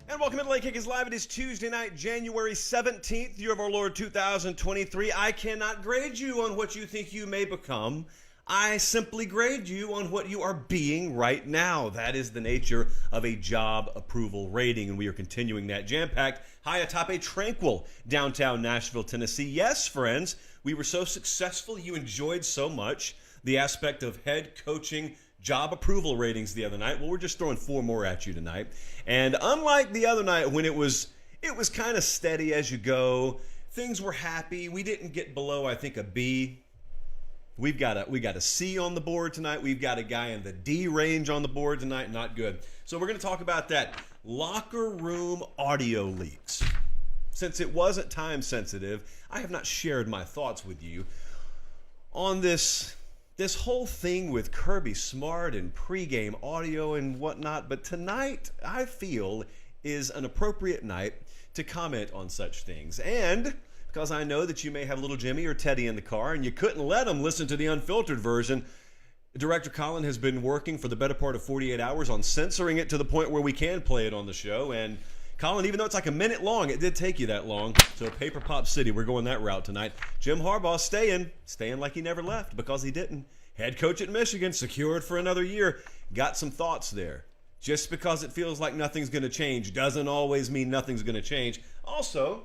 And welcome to Late Kick is Live. It is Tuesday night, January 17th, year of our Lord 2023. I cannot grade you on what you think you may become. I simply grade you on what you are being right now. That is the nature of a job approval rating, and we are continuing that jam-packed high atop a tranquil downtown Nashville, Tennessee. Yes, friends, we were so successful, you enjoyed so much the aspect of head coaching job approval ratings the other night. Well, we're just throwing 4 more at you tonight. And unlike the other night when it was kind of steady as you go, things were happy. We didn't get below, I think, a B. We got a C on the board tonight. We've got a guy in the D range on the board tonight. Not good. So we're going to talk about that. Locker room audio leaks. Since it wasn't time sensitive, I have not shared my thoughts with you on this whole thing with Kirby Smart and pregame audio and whatnot. But tonight, I feel, is an appropriate night to comment on such things. And because I know that you may have little Jimmy or Teddy in the car and you couldn't let them listen to the unfiltered version, Director Colin has been working for the better part of 48 hours on censoring it to the point where we can play it on the show. And Colin, even though it's like a minute long, it did take you that long. So Paper Pop City, we're going that route tonight. Jim Harbaugh staying like he never left because he didn't. Head coach at Michigan, secured for another year. Got some thoughts there. Just because it feels like nothing's going to change doesn't always mean nothing's going to change. Also,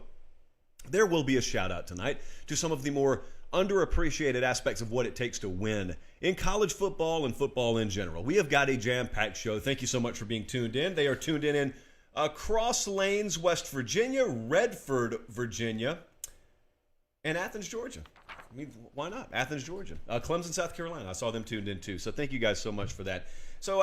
there will be a shout out tonight to some of the more underappreciated aspects of what it takes to win in college football and football in general. We have got a jam-packed show. Thank you so much for being tuned in. They are tuned in Cross Lanes, West Virginia, Redford, Virginia, and Athens, Georgia. I mean, why not? Athens, Georgia. Clemson, South Carolina. I saw them tuned in too. So thank you guys so much for that. So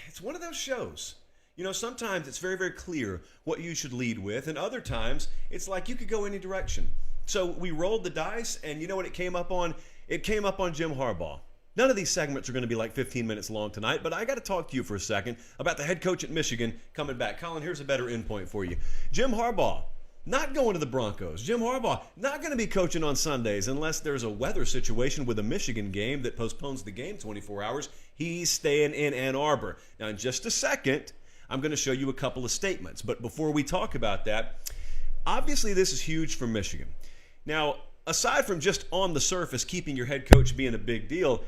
it's one of those shows. You know, sometimes it's very, very clear what you should lead with, and other times it's like you could go any direction. So we rolled the dice, and you know what it came up on? It came up on Jim Harbaugh. None of these segments are going to be like 15 minutes long tonight, but I got to talk to you for a second about the head coach at Michigan coming back. Colin, here's a better endpoint for you. Jim Harbaugh, not going to the Broncos. Jim Harbaugh, not going to be coaching on Sundays unless there's a weather situation with a Michigan game that postpones the game 24 hours. He's staying in Ann Arbor. Now, in just a second, I'm going to show you a couple of statements. But before we talk about that, obviously this is huge for Michigan. Now, aside from just on the surface keeping your head coach being a big deal,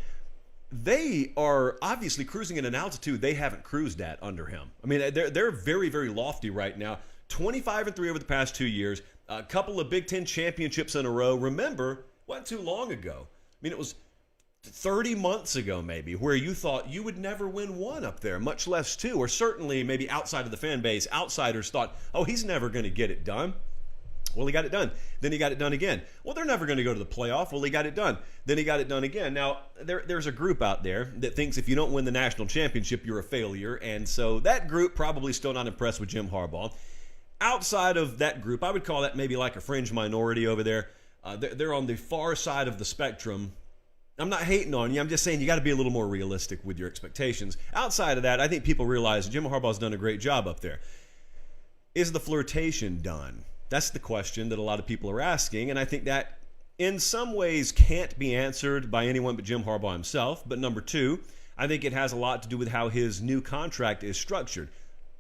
they are obviously cruising at an altitude they haven't cruised at under him. I mean, they're very, very lofty right now. 25-3 over the past 2 years, a couple of Big Ten championships in a row. Remember, wasn't too long ago. I mean, it was 30 months ago maybe, where you thought you would never win one up there, much less 2, or certainly maybe outside of the fan base, outsiders thought, oh, he's never going to get it done. Well, he got it done. Then he got it done again. Well, they're never going to go to the playoff. Well, he got it done. Then he got it done again. Now, there's a group out there that thinks if you don't win the national championship, you're a failure. And so that group probably still not impressed with Jim Harbaugh. Outside of that group, I would call that maybe like a fringe minority over there. They're on the far side of the spectrum. I'm not hating on you. I'm just saying you got to be a little more realistic with your expectations. Outside of that, I think people realize Jim Harbaugh's done a great job up there. Is the flirtation done? That's the question that a lot of people are asking, and I think that in some ways can't be answered by anyone but Jim Harbaugh himself. But number 2, I think it has a lot to do with how his new contract is structured.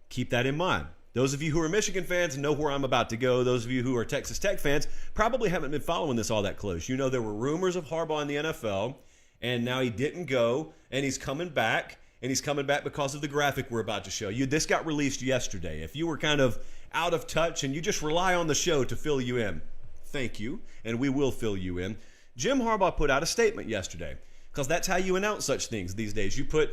Keep that in mind. Those of you who are Michigan fans know where I'm about to go. Those of you who are Texas Tech fans probably haven't been following this all that close. You know there were rumors of Harbaugh in the NFL, and now he didn't go, and he's coming back, and he's coming back because of the graphic we're about to show you. This got released yesterday. If you were kind of out of touch and you just rely on the show to fill you in, thank you, and we will fill you in. Jim Harbaugh put out a statement yesterday, because that's how you announce such things these days. You put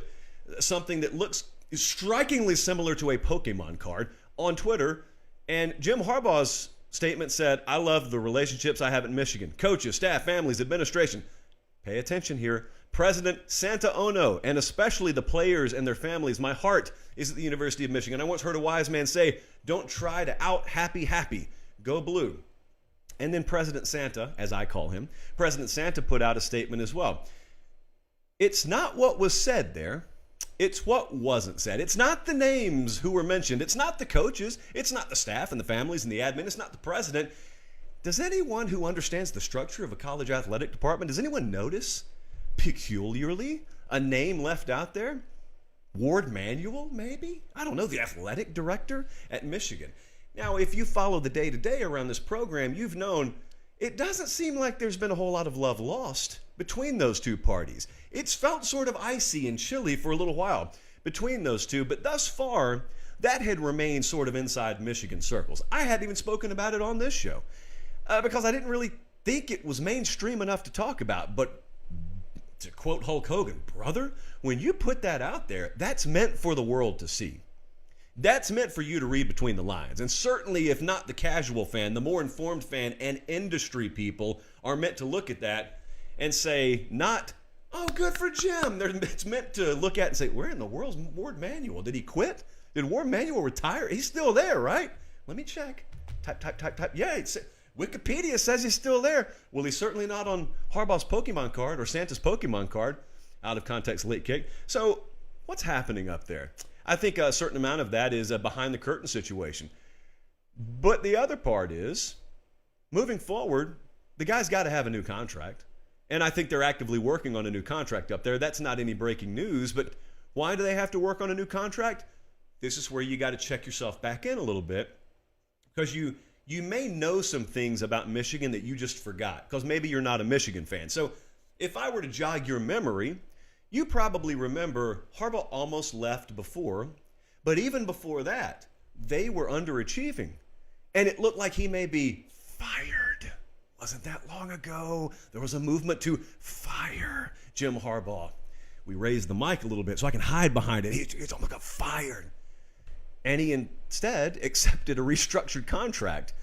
something that looks strikingly similar to a Pokemon card on Twitter, and Jim Harbaugh's statement said, I love the relationships I have at Michigan. Coaches, staff, families, administration. Pay attention here. President Santa Ono, and especially the players and their families. My heart is at the University of Michigan. I once heard a wise man say, don't try to out happy. Go blue. And then President Santa, as I call him, President Santa put out a statement as well. It's not what was said there. It's what wasn't said. It's not the names who were mentioned. It's not the coaches. It's not the staff and the families and the admin. It's not the president. Does anyone who understands the structure of a college athletic department, does anyone notice peculiarly a name left out there? Ward Manuel, maybe? I don't know, the athletic director at Michigan. Now, if you follow the day-to-day around this program, you've known it doesn't seem like there's been a whole lot of love lost between those two parties. It's felt sort of icy and chilly for a little while between those two, but thus far, that had remained sort of inside Michigan circles. I hadn't even spoken about it on this show because I didn't really think it was mainstream enough to talk about. But to quote Hulk Hogan, brother, when you put that out there, that's meant for the world to see. That's meant for you to read between the lines. And certainly, if not the casual fan, the more informed fan and industry people are meant to look at that and say, not, oh, good for Jim. It's meant to look at and say, where in the world's Ward Manuel? Did he quit? Did Ward Manuel retire? He's still there, right? Let me check. Type. Yeah, Wikipedia says he's still there. Well, he's certainly not on Harbaugh's Pokemon card or Santa's Pokemon card. Out of context late kick. So what's happening up there? I think a certain amount of that is a behind the curtain situation. But the other part is, moving forward, the guy's got to have a new contract. And I think they're actively working on a new contract up there. That's not any breaking news, but why do they have to work on a new contract? This is where you got to check yourself back in a little bit, because you may know some things about Michigan that you just forgot, because maybe you're not a Michigan fan. So if I were to jog your memory, you probably remember Harbaugh almost left before, but even before that, they were underachieving. And it looked like he may be fired. Wasn't that long ago? There was a movement to fire Jim Harbaugh. We raised the mic a little bit so I can hide behind it. He's almost got fired. And he instead accepted a restructured contract.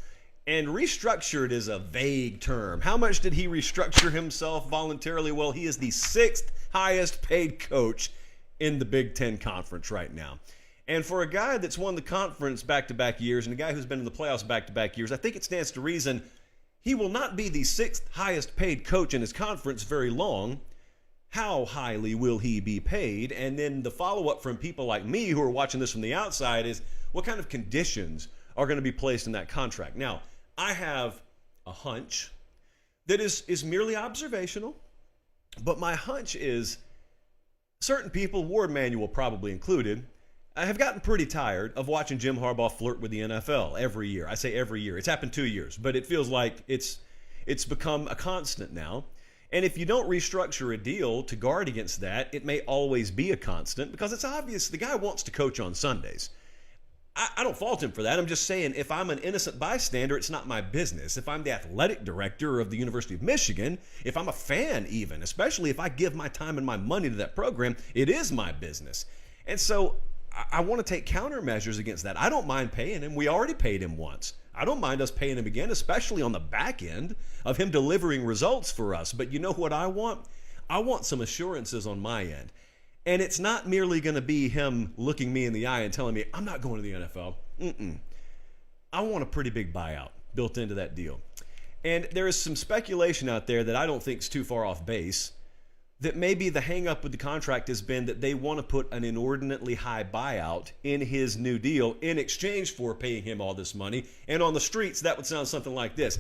And restructured is a vague term. How much did he restructure himself voluntarily? Well, he is the 6th highest paid coach in the Big Ten Conference right now. And for a guy that's won the conference back-to-back years and a guy who's been in the playoffs back-to-back years, I think it stands to reason he will not be the 6th highest paid coach in his conference very long. How highly will he be paid? And then the follow-up from people like me who are watching this from the outside is, what kind of conditions are going to be placed in that contract? Now, I have a hunch that is merely observational, but my hunch is certain people, Ward Manuel probably included, have gotten pretty tired of watching Jim Harbaugh flirt with the NFL every year. I say every year. It's happened 2 years, but it feels like it's become a constant now. And if you don't restructure a deal to guard against that, it may always be a constant, because it's obvious the guy wants to coach on Sundays. I don't fault him for that. I'm just saying, if I'm an innocent bystander, it's not my business. If I'm the athletic director of the University of Michigan, if I'm a fan even, especially if I give my time and my money to that program, it is my business. And so I want to take countermeasures against that. I don't mind paying him. We already paid him once. I don't mind us paying him again, especially on the back end of him delivering results for us. But you know what I want? I want some assurances on my end. And it's not merely going to be him looking me in the eye and telling me, I'm not going to the NFL. I want a pretty big buyout built into that deal. And there is some speculation out there that I don't think is too far off base, that maybe the hang-up with the contract has been that they want to put an inordinately high buyout in his new deal in exchange for paying him all this money. And on the streets, that would sound something like this.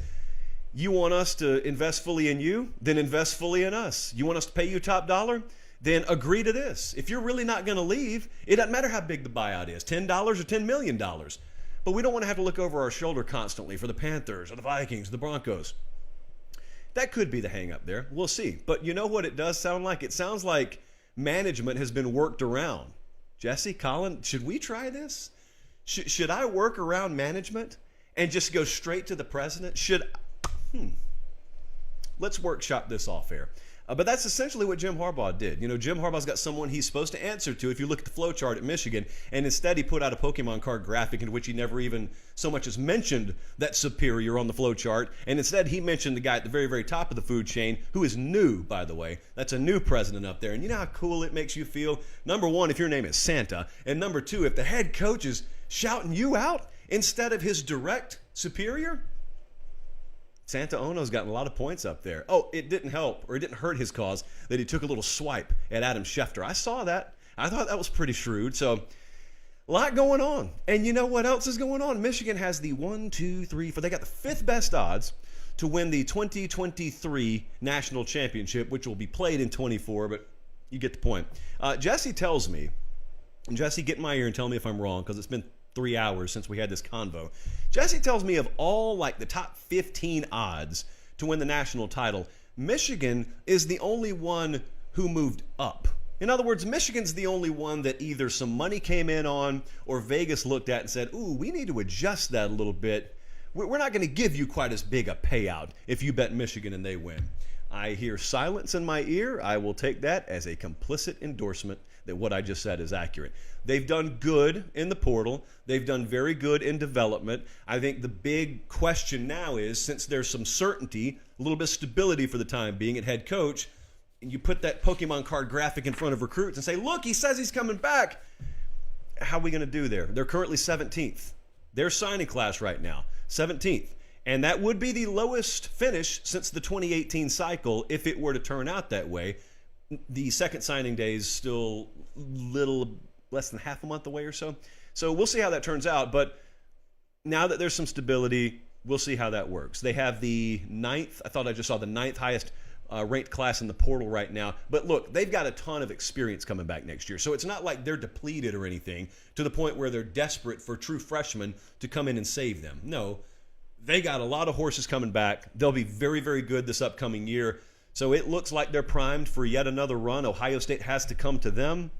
You want us to invest fully in you? Then invest fully in us. You want us to pay you top dollar? Then agree to this. If you're really not going to leave, it doesn't matter how big the buyout is, $10 or $10 million. But we don't want to have to look over our shoulder constantly for the Panthers or the Vikings, or the Broncos. That could be the hang-up there. We'll see. But you know what it does sound like? It sounds like management has been worked around. Jesse, Colin, should we try this? Should I work around management and just go straight to the president? Let's workshop this off air. But that's essentially what Jim Harbaugh did. You know, Jim Harbaugh's got someone he's supposed to answer to if you look at the flow chart at Michigan, and instead he put out a Pokemon card graphic in which he never even so much as mentioned that superior on the flow chart, and instead he mentioned the guy at the very, very top of the food chain, who is new, by the way. That's a new president up there. And you know how cool it makes you feel? Number one, if your name is Santa, and number two, if the head coach is shouting you out instead of his direct superior. Santa Ono's gotten a lot of points up there. Oh, it didn't help, or it didn't hurt his cause that he took a little swipe at Adam Schefter. I saw that. I thought that was pretty shrewd. So, a lot going on. And you know what else is going on? Michigan has the 1, 2, 3, 4. They got the 5th best odds to win the 2023 national championship, which will be played in 24, but you get the point. Jesse tells me And Jesse, get in my ear and tell me if I'm wrong, because it's been 3 hours since we had this convo. Jesse tells me of all like the top 15 odds to win the national title, Michigan is the only one who moved up. In other words, Michigan's the only one that either some money came in on or Vegas looked at and said, ooh, we need to adjust that a little bit. We're not going to give you quite as big a payout if you bet Michigan and they win. I hear silence in my ear. I will take that as a complicit endorsement that what I just said is accurate. They've done good in the portal. They've done very good in development. I think the big question now is, since there's some certainty, a little bit of stability for the time being at head coach, and you put that Pokemon card graphic in front of recruits and say, look, he says he's coming back. How are we going to do there? They're currently 17th. Their signing class right now, 17th. And that would be the lowest finish since the 2018 cycle if it were to turn out that way. The second signing day is still little less than half a month away or so. So we'll see how that turns out. But now that there's some stability, we'll see how that works. They have the 9th, I thought I just saw the 9th highest ranked class in the portal right now. But look, they've got a ton of experience coming back next year. So it's not like they're depleted or anything to the point where they're desperate for true freshmen to come in and save them. No, they got a lot of horses coming back. They'll be very, very good this upcoming year. So it looks like they're primed for yet another run. Ohio State has to come to them.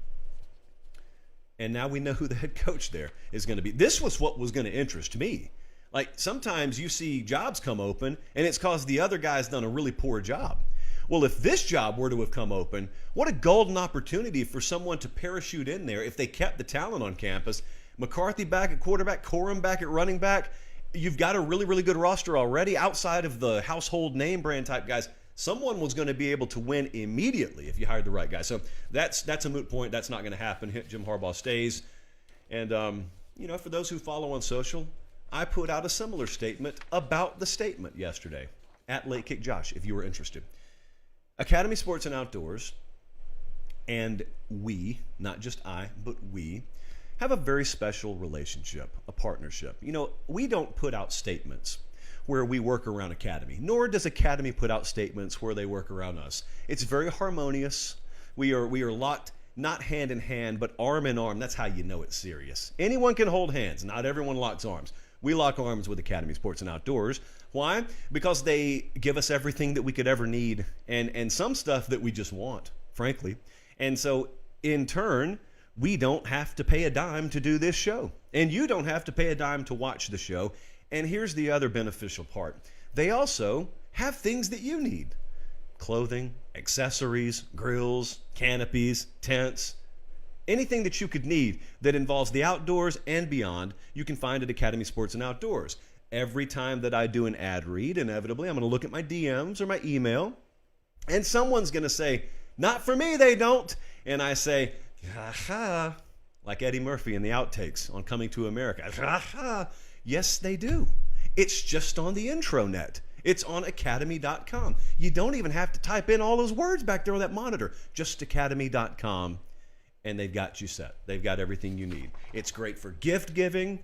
And now we know who the head coach there is going to be. This was what was going to interest me. Like, sometimes you see jobs come open, and it's because the other guy's done a really poor job. Well, if this job were to have come open, what a golden opportunity for someone to parachute in there if they kept the talent on campus. McCarthy back at quarterback, Corum back at running back. You've got a really, really good roster already outside of the household name brand type guys. Someone was going to be able to win immediately if you hired the right guy. So that's a moot point. That's not going to happen. Jim Harbaugh stays. And, for those who follow on social, I put out a similar statement about the statement yesterday at Late Kick Josh, if you were interested. Academy Sports and Outdoors, and we, not just I, but we, have a very special relationship, a partnership. We don't put out statements where we work around Academy, nor does Academy put out statements where they work around us. It's very harmonious. We are locked, not hand in hand, but arm in arm. That's how you know it's serious. Anyone can hold hands. Not everyone locks arms. We lock arms with Academy Sports and Outdoors. Why? Because they give us everything that we could ever need and some stuff that we just want, frankly. And so, in turn, we don't have to pay a dime to do this show. And you don't have to pay a dime to watch the show. And here's the other beneficial part. They also have things that you need. Clothing, accessories, grills, canopies, tents. Anything that you could need that involves the outdoors and beyond, you can find at Academy Sports and Outdoors. Every time that I do an ad read, inevitably, I'm going to look at my DMs or my email, and someone's going to say, not for me, they don't. And I say, ha-ha, like Eddie Murphy in the outtakes on Coming to America. Ha-ha. Yes, they do. It's just on the intranet. It's on academy.com. You don't even have to type in all those words back there on that monitor. Just academy.com, and they've got you set. They've got everything you need. It's great for gift giving.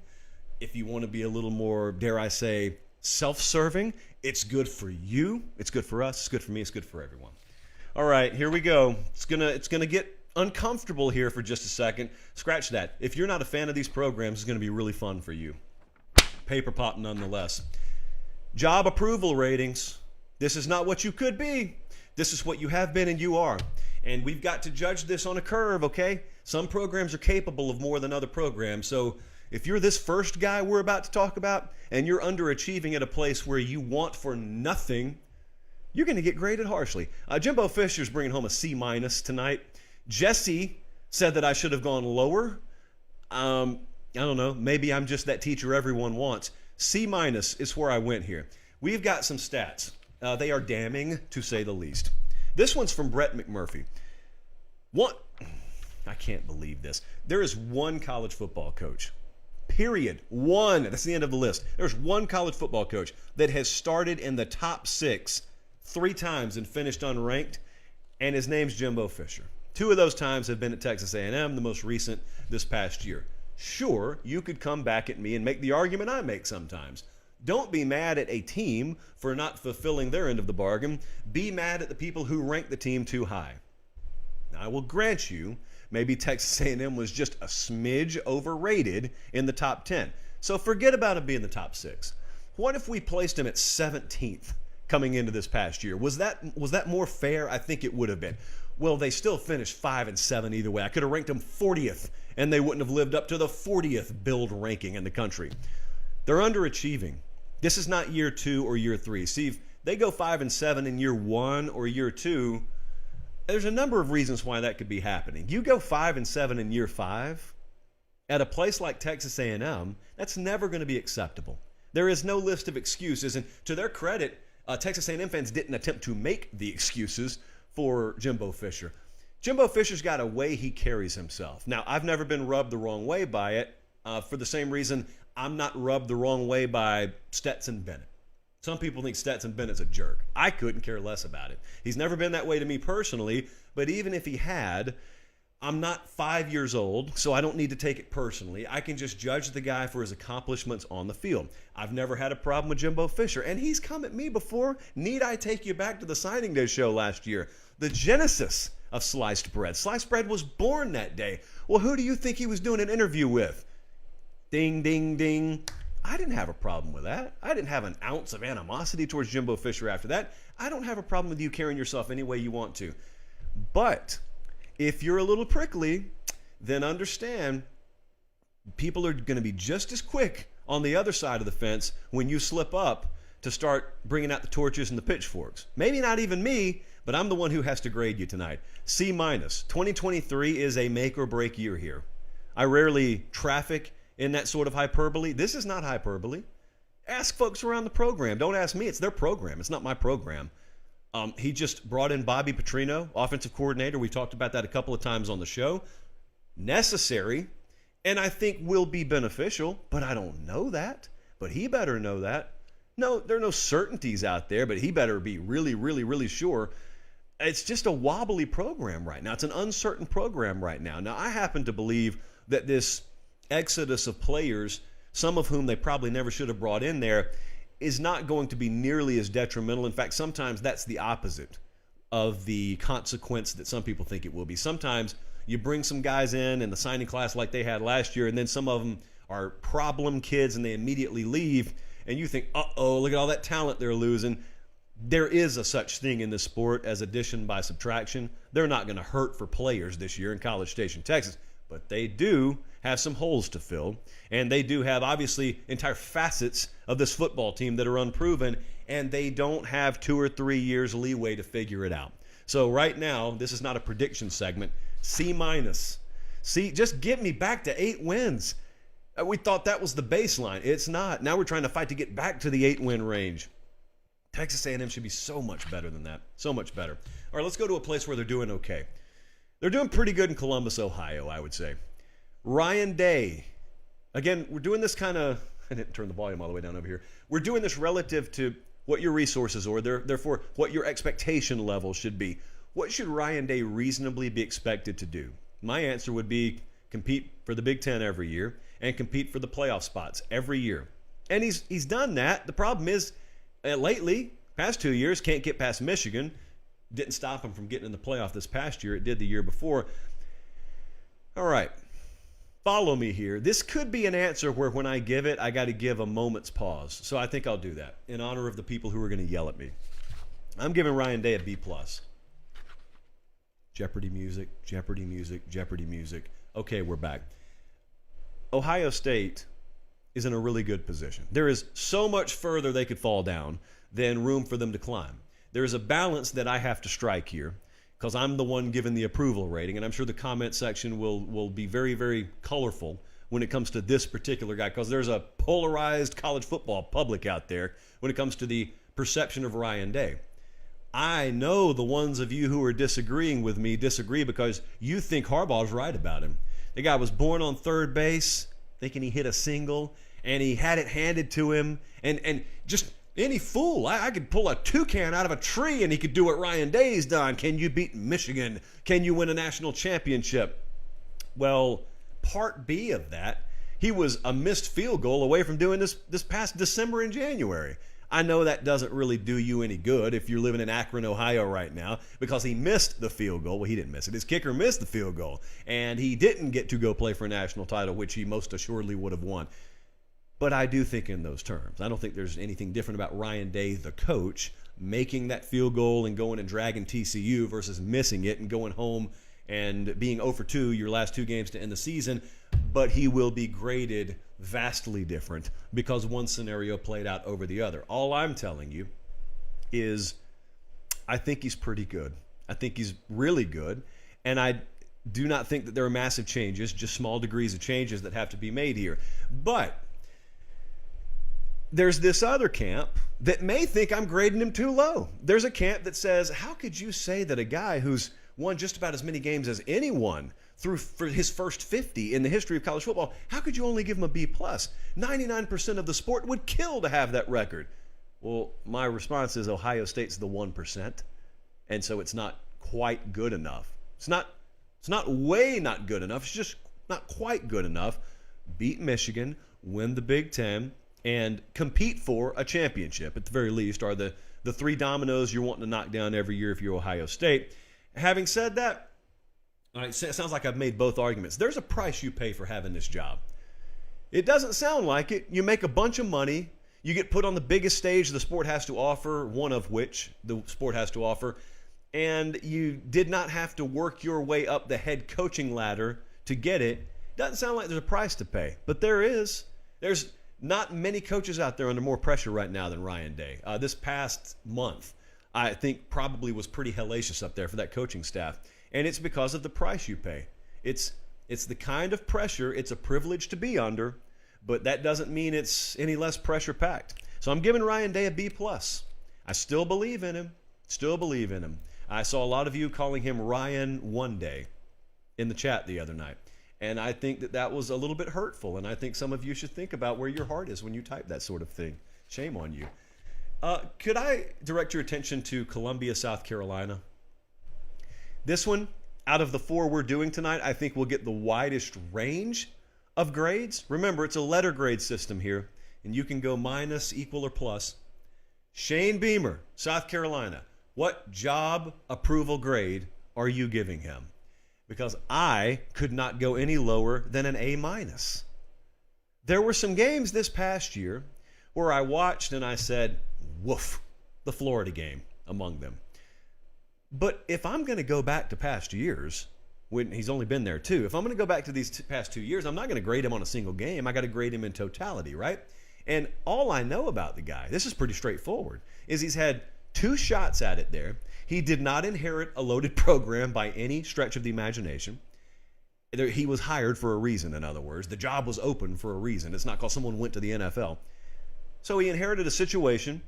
If you want to be a little more, dare I say, self-serving, it's good for you. It's good for us. It's good for me. It's good for everyone. All right, here we go. It's gonna get uncomfortable here for just a second. Scratch that. If you're not a fan of these programs, it's going to be really fun for you. Paper pop nonetheless. Job approval ratings. This is not what you could be. This is what you have been and you are. And we've got to judge this on a curve, okay? Some programs are capable of more than other programs. So if you're this first guy we're about to talk about and you're underachieving at a place where you want for nothing, you're going to get graded harshly. Jimbo Fisher's bringing home a C- tonight. Jesse said that I should have gone lower. I don't know. Maybe I'm just that teacher everyone wants. C- is where I went here. We've got some stats. They are damning, to say the least. This one's from Brett McMurphy. I can't believe this. There is one college football coach, period. One. That's the end of the list. There's one college football coach that has started in the top 6 3 times and finished unranked, and his name's Jimbo Fisher. 2 of those times have been at Texas A&M, the most recent this past year. Sure, you could come back at me and make the argument I make sometimes. Don't be mad at a team for not fulfilling their end of the bargain. Be mad at the people who rank the team too high. Now, I will grant you maybe Texas A&M was just a smidge overrated in the top 10. So forget about him being the top 6. What if we placed him at 17th coming into this past year? Was that more fair? I think it would have been. Well, they still finished 5-7 either way. I could have ranked them 40th, and they wouldn't have lived up to the 40th build ranking in the country. They're underachieving. This is not year 2 or year 3. See, if they go 5-7 in year 1 or year 2, there's a number of reasons why that could be happening. You go 5-7 in year 5 at a place like Texas A&M, that's never going to be acceptable. There is no list of excuses, and to their credit, Texas A&M fans didn't attempt to make the excuses for Jimbo Fisher. Jimbo Fisher's got a way he carries himself. Now, I've never been rubbed the wrong way by it for the same reason I'm not rubbed the wrong way by Stetson Bennett. Some people think Stetson Bennett's a jerk. I couldn't care less about it. He's never been that way to me personally, but even if he had, I'm not 5 years old, so I don't need to take it personally. I can just judge the guy for his accomplishments on the field. I've never had a problem with Jimbo Fisher, and he's come at me before. Need I take you back to the signing day show last year? The genesis of sliced bread. Sliced bread was born that day. Well, who do you think he was doing an interview with? Ding, ding, ding. I didn't have a problem with that. I didn't have an ounce of animosity towards Jimbo Fisher after that. I don't have a problem with you carrying yourself any way you want to. But if you're a little prickly, then understand people are going to be just as quick on the other side of the fence when you slip up to start bringing out the torches and the pitchforks. Maybe not even me, but I'm the one who has to grade you tonight. C-. 2023 is a make or break year here. I rarely traffic in that sort of hyperbole. This is not hyperbole. Ask folks around the program. Don't ask me. It's their program. It's not my program. He just brought in Bobby Petrino, offensive coordinator. We talked about that a couple of times on the show. Necessary, and I think will be beneficial, but I don't know that. But he better know that. No, there are no certainties out there, but he better be really, really, really sure. It's just a wobbly program right now. It's an uncertain program right now. Now, I happen to believe that this exodus of players, some of whom they probably never should have brought in there, is not going to be nearly as detrimental. In fact, sometimes that's the opposite of the consequence that some people think it will be. Sometimes you bring some guys in the signing class like they had last year, and then some of them are problem kids and they immediately leave, and you think, uh-oh, look at all that talent they're losing. There is a such thing in this sport as addition by subtraction. They're not going to hurt for players this year in College Station, Texas, but they do have some holes to fill, and they do have obviously entire facets of this football team that are unproven, and they don't have 2 or 3 years leeway to figure it out. So right now, this is not a prediction segment. C-. See, just get me back to 8 wins. We thought that was the baseline. It's not. Now we're trying to fight to get back to the 8-win range. Texas A&M should be so much better than that. So much better. All right, let's go to a place where they're doing okay. They're doing pretty good in Columbus, Ohio, I would say. Ryan Day. Again, we're doing this kind of, I didn't turn the volume all the way down over here. We're doing this relative to what your resources are, therefore what your expectation level should be. What should Ryan Day reasonably be expected to do? My answer would be compete for the Big Ten every year and compete for the playoff spots every year. And he's done that. The problem is, lately, past 2 years, can't get past Michigan. Didn't stop him from getting in the playoff this past year. It did the year before. All right. Follow me here. This could be an answer where when I give it, I got to give a moment's pause. So I think I'll do that in honor of the people who are going to yell at me. I'm giving Ryan Day a B+. Jeopardy music, Jeopardy music, Jeopardy music. Okay, we're back. Ohio State is in a really good position. There is so much further they could fall down than room for them to climb. There is a balance that I have to strike here because I'm the one given the approval rating, and I'm sure the comment section will be very, very colorful when it comes to this particular guy because there's a polarized college football public out there when it comes to the perception of Ryan Day. I know the ones of you who are disagreeing with me disagree because you think Harbaugh's right about him. The guy was born on third base thinking he hit a single, and he had it handed to him, and just any fool. I could pull a toucan out of a tree, and he could do what Ryan Day's done. Can you beat Michigan? Can you win a national championship? Well, part B of that, he was a missed field goal away from doing this past December and January. I know that doesn't really do you any good if you're living in Akron, Ohio right now, because he missed the field goal. Well, he didn't miss it. His kicker missed the field goal, and he didn't get to go play for a national title, which he most assuredly would have won. But I do think in those terms. I don't think there's anything different about Ryan Day, the coach, making that field goal and going and dragging TCU versus missing it and going home and being 0 for 2 your last 2 games to end the season. But he will be graded vastly different because one scenario played out over the other. All I'm telling you is I think he's pretty good. I think he's really good. And I do not think that there are massive changes, just small degrees of changes that have to be made here. But there's this other camp that may think I'm grading him too low. There's a camp that says, how could you say that a guy who's won just about as many games as anyone for his first 50 in the history of college football, how could you only give him a B+? 99% of the sport would kill to have that record. Well, my response is Ohio State's the 1%, and so it's not quite good enough. It's not way not good enough. It's just not quite good enough. Beat Michigan, win the Big Ten, and compete for a championship, at the very least, are the 3 dominoes you're wanting to knock down every year if you're Ohio State. Having said that, it sounds like I've made both arguments. There's a price you pay for having this job. It doesn't sound like it. You make a bunch of money. You get put on the biggest stage the sport has to offer, one of which the sport has to offer, and you did not have to work your way up the head coaching ladder to get it. Doesn't sound like there's a price to pay, but there is. There's not many coaches out there under more pressure right now than Ryan Day. This past month, I think probably was pretty hellacious up there for that coaching staff. And it's because of the price you pay. It's the kind of pressure it's a privilege to be under, but that doesn't mean it's any less pressure packed. So I'm giving Ryan Day a B+. I still believe in him. Still believe in him. I saw a lot of you calling him Ryan One Day in the chat the other night. And I think that was a little bit hurtful. And I think some of you should think about where your heart is when you type that sort of thing. Shame on you. Could I direct your attention to Columbia, South Carolina? This one, out of the 4 we're doing tonight, I think we'll get the widest range of grades. Remember, it's a letter grade system here, and you can go minus, equal, or plus. Shane Beamer, South Carolina. What job approval grade are you giving him? Because I could not go any lower than an A-. There were some games this past year where I watched and I said, woof, the Florida game among them. But if I'm going to go back to past years, when he's only been there 2, if I'm going to go back to these past 2 years, I'm not going to grade him on a single game. I got to grade him in totality, right? And all I know about the guy, this is pretty straightforward, is he's had 2 shots at it there. He did not inherit a loaded program by any stretch of the imagination. He was hired for a reason, in other words. The job was open for a reason. It's not because someone went to the NFL. So he inherited a situation.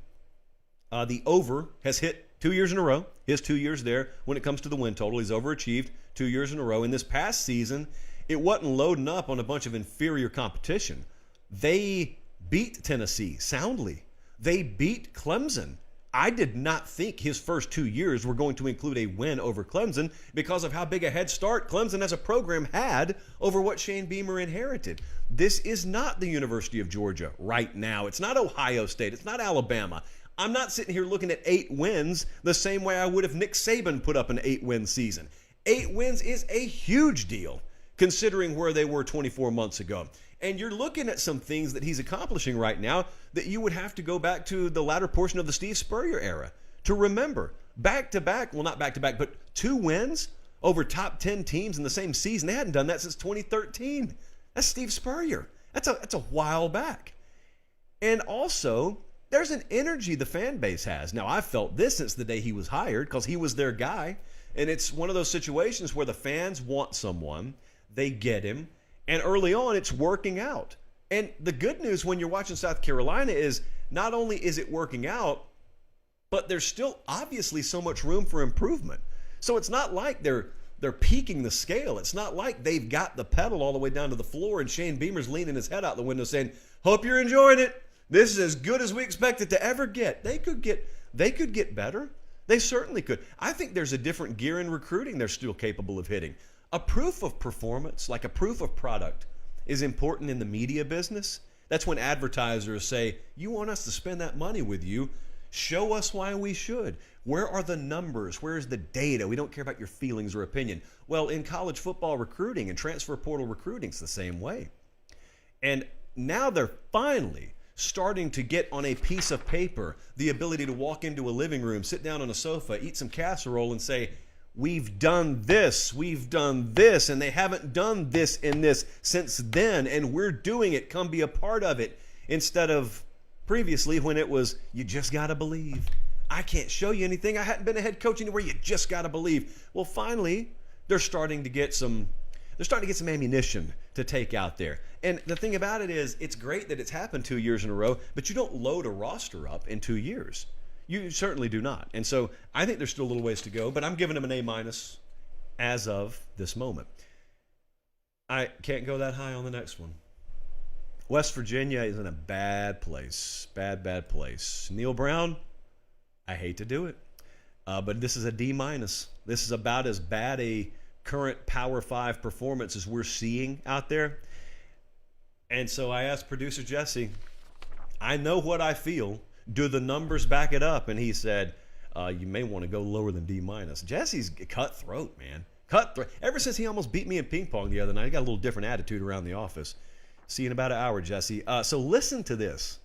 The over has hit 2 years in a row. His 2 years there, when it comes to the win total, he's overachieved 2 years in a row. In this past season, it wasn't loading up on a bunch of inferior competition. They beat Tennessee soundly. They beat Clemson. I did not think his first 2 years were going to include a win over Clemson because of how big a head start Clemson as a program had over what Shane Beamer inherited. This is not the University of Georgia right now. It's not Ohio State. It's not Alabama. I'm not sitting here looking at 8 wins the same way I would if Nick Saban put up an 8-win season. 8 wins is a huge deal considering where they were 24 months ago. And you're looking at some things that he's accomplishing right now that you would have to go back to the latter portion of the Steve Spurrier era to remember. Back-to-back, well, not back-to-back, but 2 wins over top 10 teams in the same season. They hadn't done that since 2013. That's Steve Spurrier. That's a while back. And also, there's an energy the fan base has. Now, I've felt this since the day he was hired because he was their guy. And it's one of those situations where the fans want someone, they get him, and early on it's working out. And the good news when you're watching South Carolina is not only is it working out, but there's still obviously so much room for improvement. So it's not like they're peaking the scale. It's not like they've got the pedal all the way down to the floor and Shane Beamer's leaning his head out the window saying, hope you're enjoying it. This is as good as we expect it to ever get. They could get better. They certainly could. I think there's a different gear in recruiting they're still capable of hitting. A proof of performance, like a proof of product, is important in the media business. That's when advertisers say, you want us to spend that money with you? Show us why we should. Where are the numbers? Where's the data? We don't care about your feelings or opinion. Well, in college football recruiting and transfer portal recruiting, it's the same way. And now they're finally starting to get on a piece of paper the ability to walk into a living room, sit down on a sofa, eat some casserole, and say, we've done this, and they haven't done this and this since then, and we're doing it. Come be a part of it. Instead of previously when it was, you just got to believe. I can't show you anything. I hadn't been a head coach anywhere. You just got to believe. Well, finally, they're starting to get some ammunition to take out there. And the thing about it is, it's great that it's happened 2 years in a row, but you don't load a roster up in 2 years. You certainly do not. And so I think there's still a little ways to go, but I'm giving them an A- as of this moment. I can't go that high on the next one. West Virginia is in a bad place. Bad place. Neil Brown, I hate to do it, but this is a D-. This is about as bad a current Power 5 performance as we're seeing out there. And so I asked producer Jesse, I know what I feel. Do the numbers back it up? And he said, you may want to go lower than D-. Jesse's cutthroat, man. Cutthroat. Ever since he almost beat me in ping pong the other night, he got a little different attitude around the office. See you in about an hour, Jesse. So listen to this.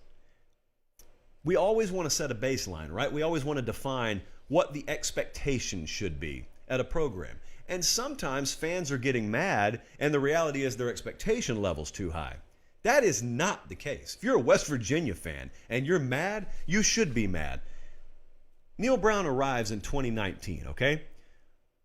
We always want to set a baseline, right? We always want to define what the expectation should be at a program. And sometimes fans are getting mad, and the reality is their expectation level's too high. That is not the case. If you're a West Virginia fan and you're mad, you should be mad. Neil Brown arrives in 2019, okay?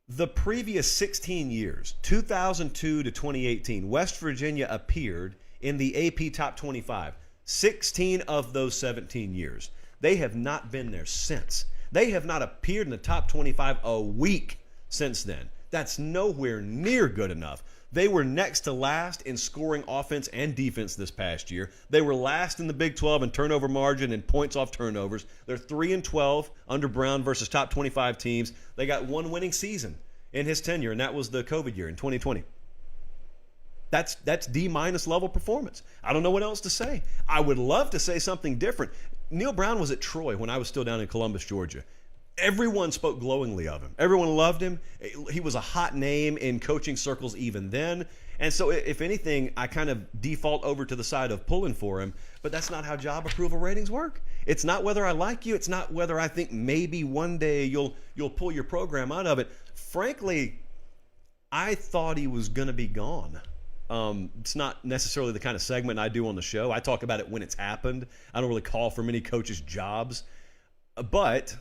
The previous 16 years, 2002 to 2018, West Virginia appeared in the AP Top 25. 16 of those 17 years. They have not been there since. They have not appeared in the top 25 a week since then. That's nowhere near good enough. They were next to last in scoring offense and defense this past year. They were last in the Big 12 in turnover margin and points off turnovers. They're 3-12 under Brown versus top 25 teams. They got one winning season in his tenure, and that was the COVID year in 2020. That's D- level performance. I don't know what else to say. I would love to say something different. Neil Brown was at Troy when I was still down in Columbus, Georgia. Everyone spoke glowingly of him. Everyone loved him. He was a hot name in coaching circles even then. And so if anything, I kind of default over to the side of pulling for him, but that's not how job approval ratings work. It's not whether I like you. It's not whether I think maybe one day you'll pull your program out of it. Frankly, I thought he was going to be gone. It's not necessarily the kind of segment I do on the show. I talk about it when it's happened. I don't really call for many coaches' jobs. But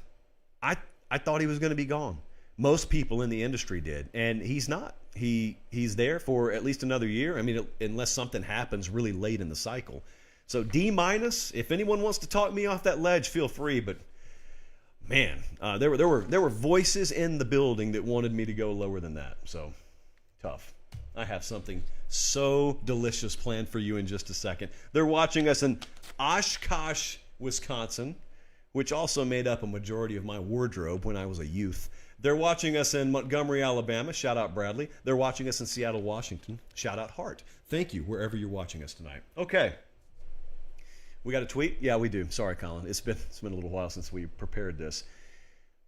I thought he was going to be gone. Most people in the industry did, and he's not. He's there for at least another year. I mean, unless something happens really late in the cycle. So D-. If anyone wants to talk me off that ledge, feel free. But man, there were voices in the building that wanted me to go lower than that. So tough. I have something so delicious planned for you in just a second. They're watching us in Oshkosh, Wisconsin, which also made up a majority of my wardrobe when I was a youth. They're watching us in Montgomery, Alabama. Shout out Bradley. They're watching us in Seattle, Washington. Shout out Hart. Thank you, wherever you're watching us tonight. Okay. We got a tweet? Yeah, we do. Sorry, Colin. It's been a little while since we prepared this.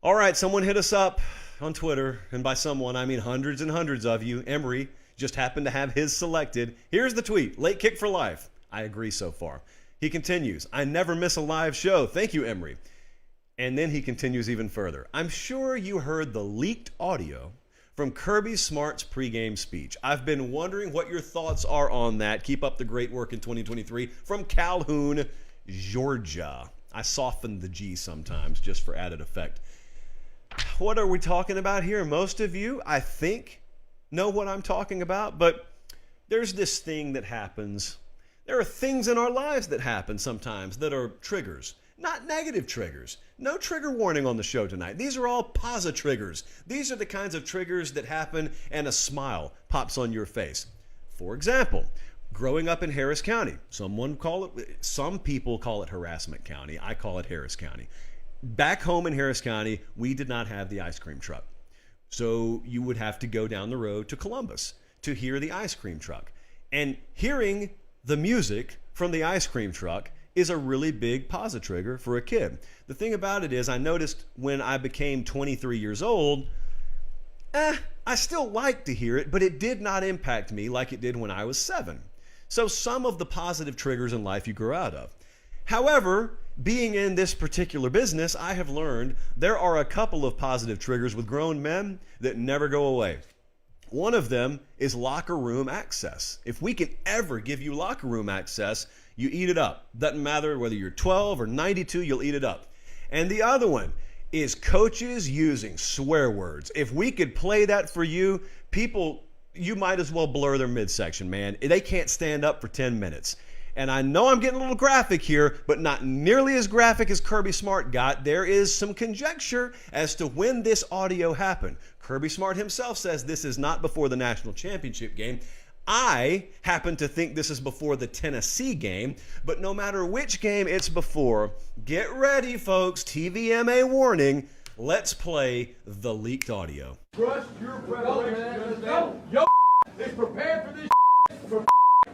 All right, someone hit us up on Twitter, and by someone, I mean hundreds and hundreds of you. Emery just happened to have his selected. Here's the tweet. Late kick for life. I agree so far. He continues, I never miss a live show. Thank you, Emery. And then he continues even further. I'm sure you heard the leaked audio from Kirby Smart's pregame speech. I've been wondering what your thoughts are on that. Keep up the great work in 2023. From Calhoun, Georgia. I soften the G sometimes just for added effect. What are we talking about here? Most of you, I think, know what I'm talking about, but there's this thing that happens. There are things in our lives that happen sometimes that are triggers, not negative triggers. No trigger warning on the show tonight. These are all positive triggers. These are the kinds of triggers that happen and a smile pops on your face. For example, growing up in Harris County, some people call it Harassment County. I call it Harris County. Back home in Harris County, we did not have the ice cream truck. So you would have to go down the road to Columbus to hear the ice cream truck. And hearing the music from the ice cream truck is a really big pause trigger for a kid. The thing about it is, I noticed when I became 23 years old, I still like to hear it, but it did not impact me like it did when I was 7. So some of the positive triggers in life you grow out of. However, being in this particular business, I have learned there are a couple of positive triggers with grown men that never go away. One of them is locker room access. If we can ever give you locker room access, you eat it up. Doesn't matter whether you're 12 or 92, you'll eat it up. And the other one is coaches using swear words. If we could play that for you, people, you might as well blur their midsection, man. They can't stand up for 10 minutes. And I know I'm getting a little graphic here, but not nearly as graphic as Kirby Smart got. There is some conjecture as to when this audio happened. Kirby Smart himself says this is not before the national championship game. I happen to think this is before the Tennessee game, but no matter which game it's before, get ready, folks. TVMA warning. Let's play the leaked audio. Trust your preparation. Yo is prepared for this for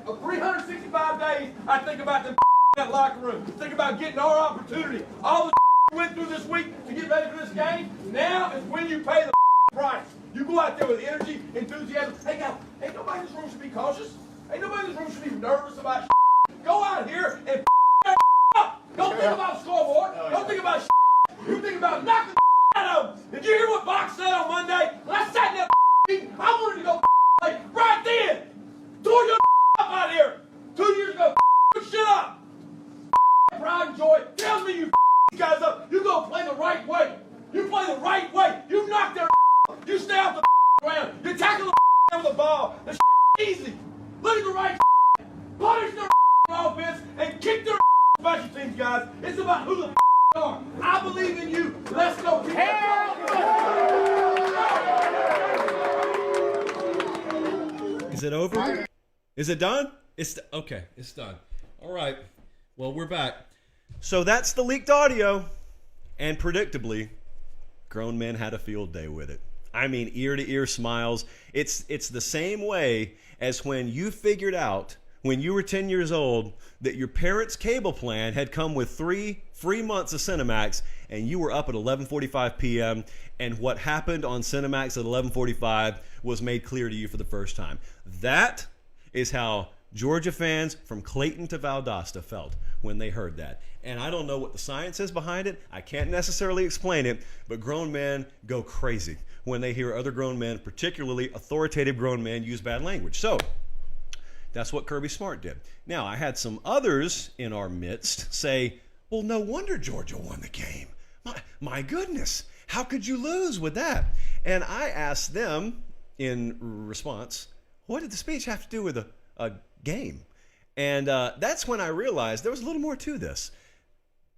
365 days. I think about that locker room. Think about getting our opportunity. All the we went through this week to get ready for this game. Now is when you pay the price. You go out there with energy, enthusiasm. Hey, guys, ain't nobody in this room should be cautious. Ain't nobody in this room should be nervous about Go out here and up. Don't think about scoreboard. Don't think about You think about knocking out of them. Did you hear what Box said on Monday? When I sat in that meeting, I wanted to go play right then. Tore your up out here. 2 years ago, shit up. Pride and joy tells me you guys up. You go play the right way. You play the right way. You knock their You stay off the ground. You tackle the with the ball. The easy. Look at the right punish their offense and kick their special teams, guys. It's about who the are. I believe in you. Let's go. Is it over? Is it done? Okay, it's done. All right. Well, we're back. So that's the leaked audio. And predictably, grown men had a field day with it. I mean, ear-to-ear smiles. It's the same way as when you figured out when you were 10 years old that your parents' cable plan had come with 3 free months of Cinemax, and you were up at 11:45 p.m., and what happened on Cinemax at 11:45 was made clear to you for the first time. That is how Georgia fans from Clayton to Valdosta felt when they heard that. And I don't know what the science is behind it. I can't necessarily explain it, but grown men go crazy when they hear other grown men, particularly authoritative grown men, use bad language. So that's what Kirby Smart did. Now, I had some others in our midst say, well, no wonder Georgia won the game. My goodness, how could you lose with that? And I asked them in response, what did the speech have to do with a game? And that's when I realized there was a little more to this.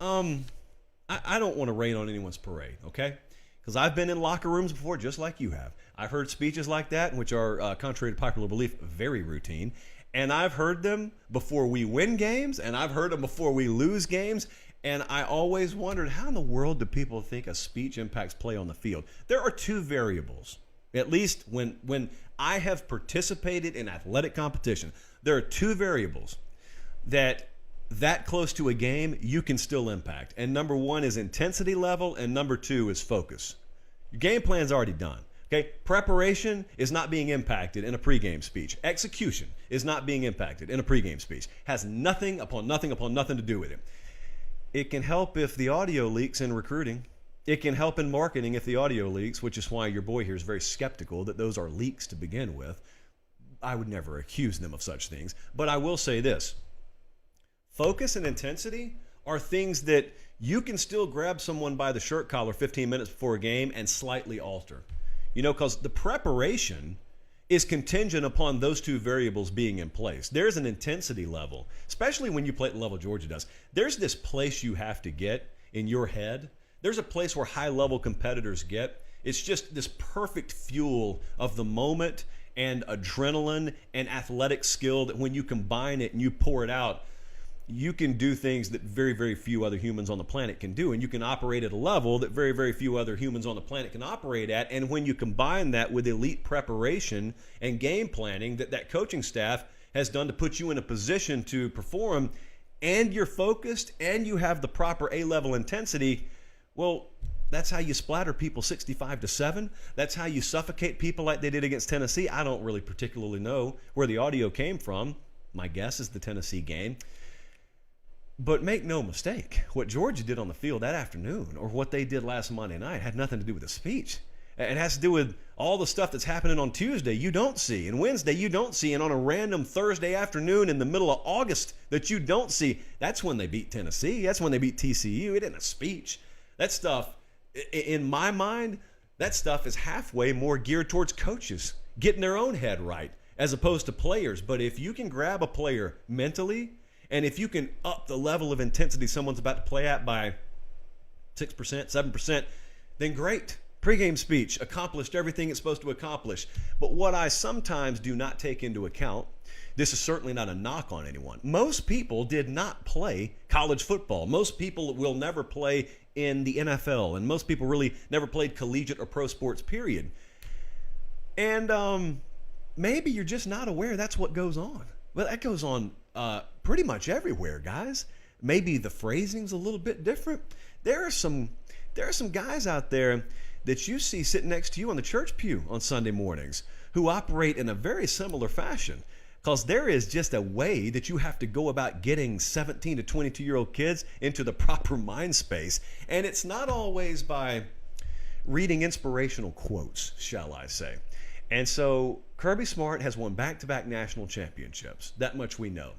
I don't want to rain on anyone's parade, okay? Because I've been in locker rooms before, just like you have. I've heard speeches like that, which are, contrary to popular belief, very routine. And I've heard them before we win games, and I've heard them before we lose games. And I always wondered, how in the world do people think a speech impacts play on the field? There are 2 variables, at least when I have participated in athletic competition. There are 2 variables that close to a game you can still impact. And number 1 is intensity level, and number 2 is focus. Your game plan's already done. Okay, preparation is not being impacted in a pregame speech. Execution is not being impacted in a pregame speech. Has nothing upon nothing to do with it. It can help if the audio leaks in recruiting. It can help in marketing if the audio leaks, which is why your boy here is very skeptical that those are leaks to begin with. I would never accuse them of such things. But I will say this. Focus and intensity are things that you can still grab someone by the shirt collar 15 minutes before a game and slightly alter. You know, because the preparation is contingent upon those 2 variables being in place. There's an intensity level, especially when you play at the level Georgia does. There's this place you have to get in your head. There's a place where high-level competitors get. It's just this perfect fuel of the moment and adrenaline and athletic skill that when you combine it and you pour it out, you can do things that very, very few other humans on the planet can do. And you can operate at a level that very, very few other humans on the planet can operate at. And when you combine that with elite preparation and game planning that coaching staff has done to put you in a position to perform, and you're focused and you have the proper A-level intensity, well, that's how you splatter people 65-7. That's how you suffocate people like they did against Tennessee. I don't really particularly know where the audio came from. My guess is the Tennessee game. But make no mistake, what Georgia did on the field that afternoon, or what they did last Monday night, had nothing to do with the speech. It has to do with all the stuff that's happening on Tuesday you don't see, and Wednesday you don't see, and on a random Thursday afternoon in the middle of August that you don't see. That's when they beat Tennessee. That's when they beat TCU. It isn't a speech. That stuff, in my mind, that stuff is halfway more geared towards coaches getting their own head right as opposed to players. But if you can grab a player mentally, and if you can up the level of intensity someone's about to play at by 6%, 7%, then great. Pre-game speech accomplished everything it's supposed to accomplish. But what I sometimes do not take into account, this is certainly not a knock on anyone. Most people did not play college football. Most people will never play in the NFL, and most people really never played collegiate or pro sports, period. And maybe you're just not aware that's what goes on. Well, that goes on pretty much everywhere, guys. Maybe the phrasing's a little bit different. There are some guys out there that you see sitting next to you on the church pew on Sunday mornings who operate in a very similar fashion, because there is just a way that you have to go about getting 17 to 22-year-old kids into the proper mind space, and it's not always by reading inspirational quotes, shall I say. And so Kirby Smart has won back-to-back national championships. That much we know.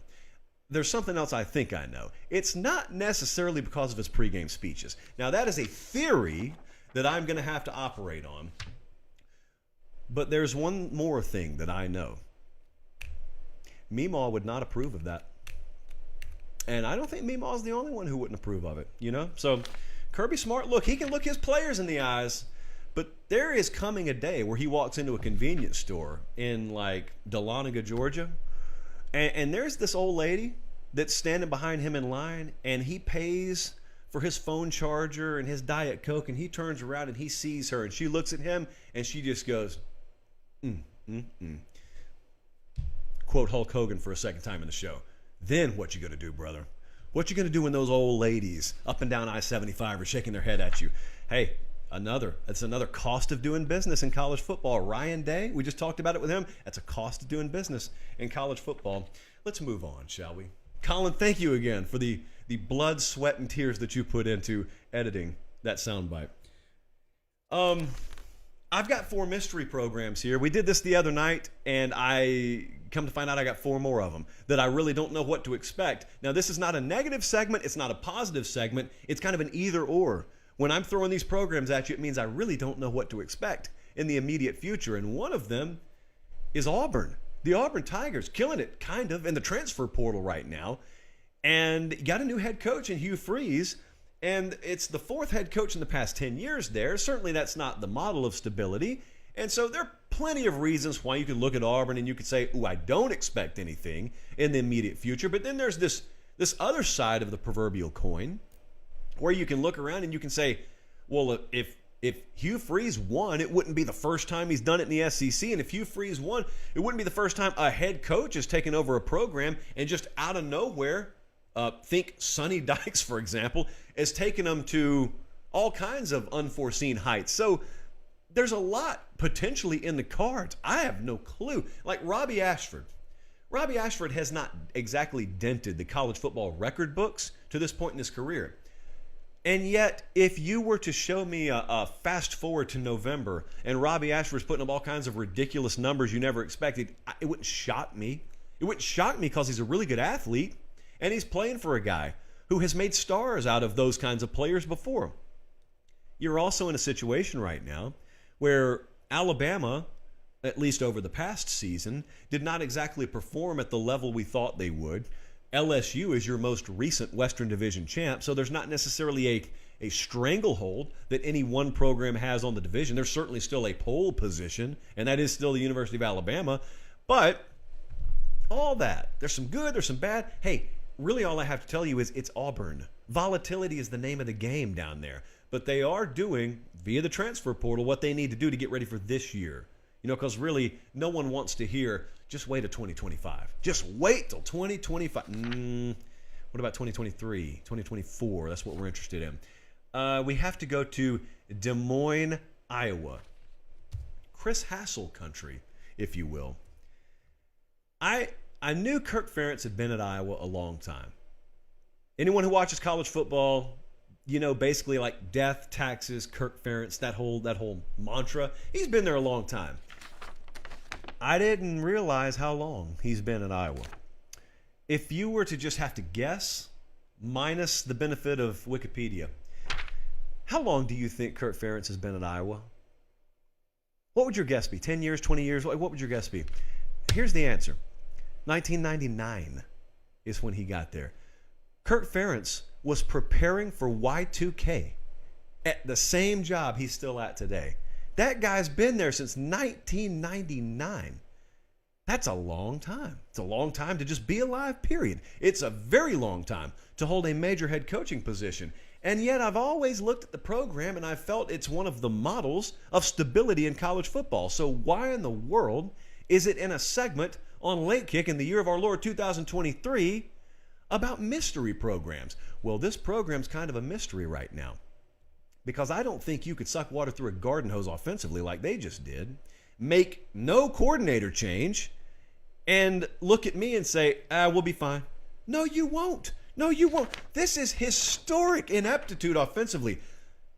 There's something else I think I know. It's not necessarily because of his pregame speeches. Now, that is a theory that I'm going to have to operate on. But there's one more thing that I know. Meemaw would not approve of that. And I don't think Meemaw's the only one who wouldn't approve of it, you know? So Kirby Smart, look, he can look his players in the eyes, but there is coming a day where he walks into a convenience store in, like, Dahlonega, Georgia, and there's this old lady that's standing behind him in line, and he pays for his phone charger and his Diet Coke, and he turns around and he sees her, and she looks at him, and she just goes, Quote Hulk Hogan for a second time in the show. Then what you gonna do, brother? What you gonna do when those old ladies up and down I-75 are shaking their head at you? Hey, that's another cost of doing business in college football. Ryan Day, we just talked about it with him. That's a cost of doing business in college football. Let's move on, shall we? Colin, thank you again for the blood, sweat, and tears that you put into editing that soundbite. I've got 4 mystery programs here. We did this the other night, and I come to find out I got 4 more of them that I really don't know what to expect. Now, this is not a negative segment. It's not a positive segment. It's kind of an either or. When I'm throwing these programs at you, it means I really don't know what to expect in the immediate future. And one of them is Auburn. The Auburn Tigers, killing it, kind of, in the transfer portal right now. And got a new head coach in Hugh Freeze. And it's the 4th head coach in the past 10 years there. Certainly that's not the model of stability. And so there are plenty of reasons why you can look at Auburn and you could say, ooh, I don't expect anything in the immediate future. But then there's this other side of the proverbial coin where you can look around and you can say, well, if Hugh Freeze won, it wouldn't be the first time he's done it in the SEC. And if Hugh Freeze won, it wouldn't be the first time a head coach has taken over a program and just out of nowhere, think Sonny Dykes, for example, has taken them to all kinds of unforeseen heights. So there's a lot potentially in the cards. I have no clue. Like Robbie Ashford. Robbie Ashford has not exactly dented the college football record books to this point in his career. And yet, if you were to show me a fast forward to November and Robbie Ashford's putting up all kinds of ridiculous numbers you never expected, it wouldn't shock me. It wouldn't shock me because he's a really good athlete and he's playing for a guy who has made stars out of those kinds of players before. You're also in a situation right now where Alabama, at least over the past season, did not exactly perform at the level we thought they would. LSU is your most recent Western Division champ, so there's not necessarily a stranglehold that any one program has on the division. There's certainly still a pole position, and that is still the University of Alabama. But all that, there's some good, there's some bad. Hey, really all I have to tell you is it's Auburn. Volatility is the name of the game down there. But they are doing, via the transfer portal, what they need to do to get ready for this year. Because really, no one wants to hear, just wait till 2025. Just wait till 2025. What about 2023, 2024? That's what we're interested in. We have to go to Des Moines, Iowa. Chris Hassel country, if you will. I knew Kirk Ferentz had been at Iowa a long time. Anyone who watches college football, basically like death, taxes, Kirk Ferentz, that whole mantra. He's been there a long time. I didn't realize how long he's been at Iowa. If you were to just have to guess, minus the benefit of Wikipedia, how long do you think Kirk Ferentz has been at Iowa? What would your guess be? 10 years, 20 years? What would your guess be? Here's the answer. 1999 is when he got there. Kirk Ferentz was preparing for Y2K at the same job he's still at today. That guy's been there since 1999. That's a long time. It's a long time to just be alive, period. It's a very long time to hold a major head coaching position. And yet I've always looked at the program and I felt it's one of the models of stability in college football. So why in the world is it in a segment on Late Kick in the year of our Lord 2023 about mystery programs? Well, this program's kind of a mystery right now, because I don't think you could suck water through a garden hose offensively like they just did, make no coordinator change, and look at me and say, we'll be fine. No, you won't. No, you won't. This is historic ineptitude offensively.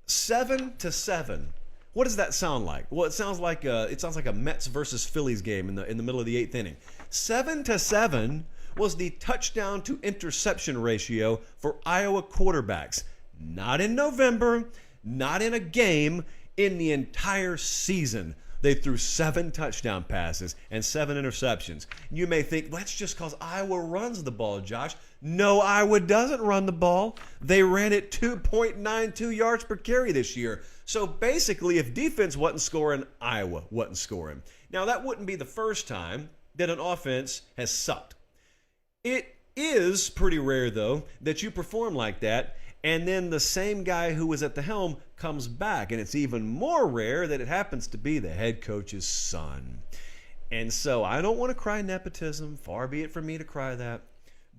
7-7. What does that sound like? Well, it sounds like a Mets versus Phillies game in the middle of the 8th inning. 7-7 was the touchdown to interception ratio for Iowa quarterbacks. Not in November, not in a game, in the entire season. They threw 7 touchdown passes and 7 interceptions. You may think, that's just because Iowa runs the ball, Josh. No, Iowa doesn't run the ball. They ran it 2.92 yards per carry this year. So basically, if defense wasn't scoring, Iowa wasn't scoring. Now, that wouldn't be the first time that an offense has sucked. It is pretty rare, though, that you perform like that and then the same guy who was at the helm comes back. And it's even more rare that it happens to be the head coach's son. And so I don't want to cry nepotism. Far be it from me to cry that.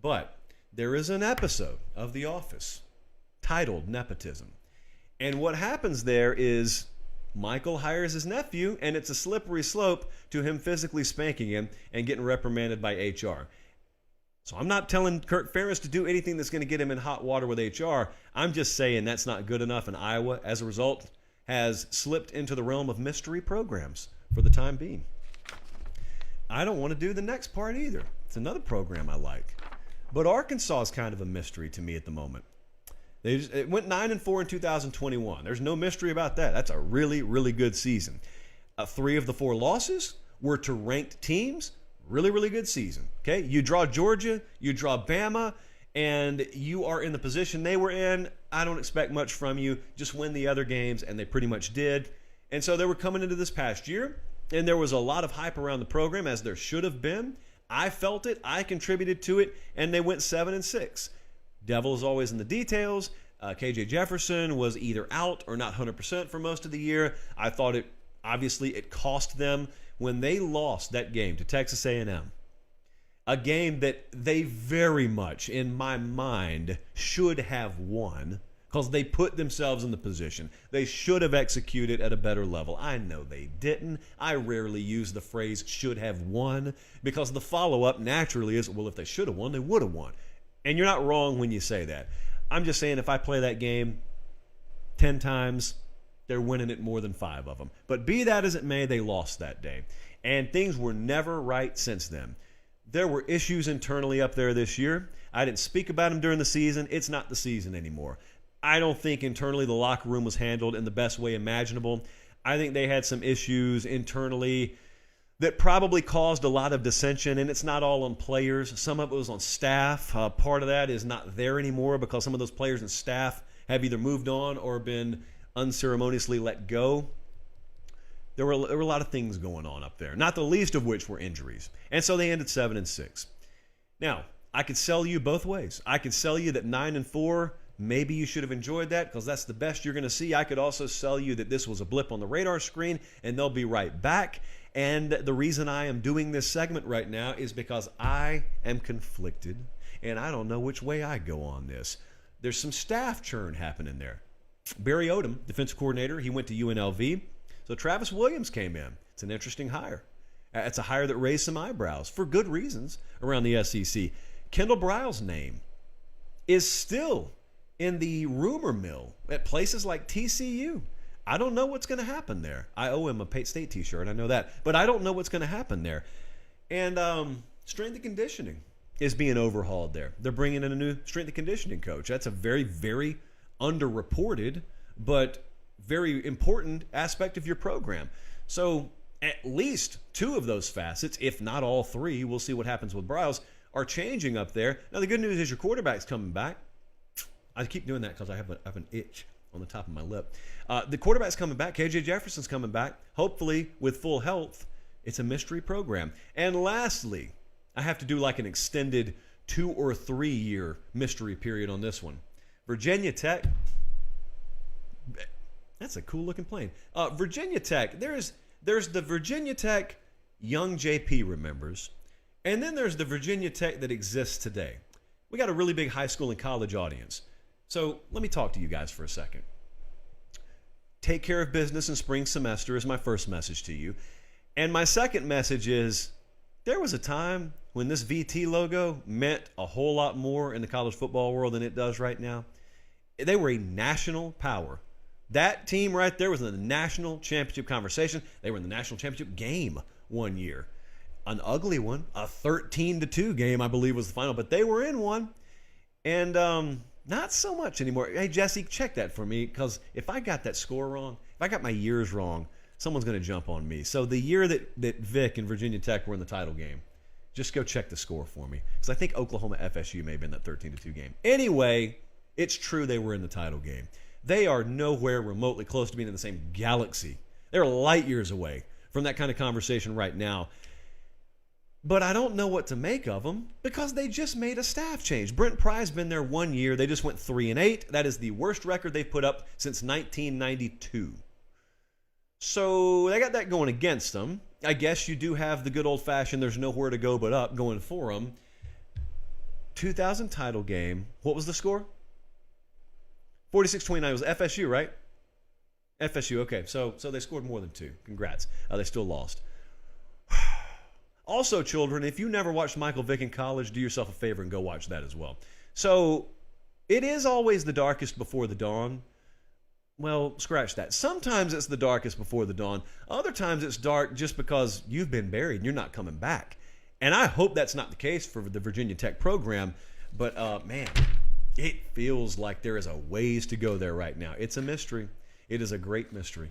But there is an episode of The Office titled Nepotism. And what happens there is Michael hires his nephew, and it's a slippery slope to him physically spanking him and getting reprimanded by HR. So I'm not telling Kirk Ferentz to do anything that's going to get him in hot water with HR. I'm just saying that's not good enough, and Iowa, as a result, has slipped into the realm of mystery programs for the time being. I don't want to do the next part either. It's another program I like. But Arkansas is kind of a mystery to me at the moment. It went 9-4 in 2021. There's no mystery about that. That's a really, really good season. 3 of the 4 losses were to ranked teams. Really, really good season. Okay, you draw Georgia, you draw Bama, and you are in the position they were in. I don't expect much from you. Just win the other games, and they pretty much did. And so they were coming into this past year, and there was a lot of hype around the program, as there should have been. I felt it. I contributed to it, and they went 7-6. Devil is always in the details. KJ Jefferson was either out or not 100% for most of the year. I thought it cost them when they lost that game to Texas A&M. A game that they very much, in my mind, should have won because they put themselves in the position. They should have executed at a better level. I know they didn't. I rarely use the phrase should have won because the follow-up naturally is, well, if they should have won, they would have won. And you're not wrong when you say that. I'm just saying if I play that game 10 times, they're winning it more than 5 of them. But be that as it may, they lost that day. And things were never right since then. There were issues internally up there this year. I didn't speak about them during the season. It's not the season anymore. I don't think internally the locker room was handled in the best way imaginable. I think they had some issues internally that probably caused a lot of dissension, and it's not all on players. Some of it was on staff. Part of that is not there anymore because some of those players and staff have either moved on or been unceremoniously let go. There were a lot of things going on up there, not the least of which were injuries. And so they ended 7-6. Now, I could sell you both ways. I could sell you that 9-4 Maybe you should have enjoyed that because that's the best you're going to see. I could also sell you that this was a blip on the radar screen and they'll be right back. And the reason I am doing this segment right now is because I am conflicted and I don't know which way I go on this. There's some staff churn happening there. Barry Odom, defensive coordinator, he went to UNLV. So Travis Williams came in. It's an interesting hire. It's a hire that raised some eyebrows for good reasons around the SEC. Kendall Briles' name is still in the rumor mill at places like TCU. I don't know what's going to happen there. I owe him a Pate State t-shirt, I know that. But I don't know what's going to happen there. And strength and conditioning is being overhauled there. They're bringing in a new strength and conditioning coach. That's a very, very underreported but very important aspect of your program. So at least two of those facets, if not all three, we'll see what happens with Briles, are changing up there. Now, the good news is your quarterback's coming back. I keep doing that because I have an itch on the top of my lip. The quarterback's coming back. KJ Jefferson's coming back, hopefully with full health. It's a mystery program. And lastly, I have to do like an extended 2 or 3 year mystery period on this one. Virginia Tech. That's a cool looking plane. Virginia Tech. There's the Virginia Tech young JP remembers, and then there's the Virginia Tech that exists today. We got a really big high school and college audience. So let me talk to you guys for a second. Take care of business in spring semester is my first message to you. And my second message is there was a time when this VT logo meant a whole lot more in the college football world than it does right now. They were a national power. That team right there was in the national championship conversation. They were in the national championship game one year. An ugly one, a 13-2 game, I believe was the final, but they were in one. And not so much anymore. Hey, Jesse, check that for me, because if I got that score wrong, if I got my years wrong, someone's going to jump on me. So the year that Vic and Virginia Tech were in the title game, just go check the score for me, because I think Oklahoma FSU may have been that 13-2 game. Anyway, it's true they were in the title game. They are nowhere remotely close to being in the same galaxy. They're light years away from that kind of conversation right now. But I don't know what to make of them because they just made a staff change. Brent Pry's been there 1 year. They just went 3-8. That is the worst record they've put up since 1992. So they got that going against them. I guess you do have the good old-fashioned there's nowhere to go but up going for them. 2000 title game. What was the score? 46-29 was FSU, right? FSU, okay. So they scored more than 2. Congrats. They still lost. Also, children, if you never watched Michael Vick in college, do yourself a favor and go watch that as well. So it is always the darkest before the dawn. Well, scratch that. Sometimes it's the darkest before the dawn. Other times it's dark just because you've been buried and you're not coming back. And I hope that's not the case for the Virginia Tech program. But, man, it feels like there is a ways to go there right now. It's a mystery. It is a great mystery.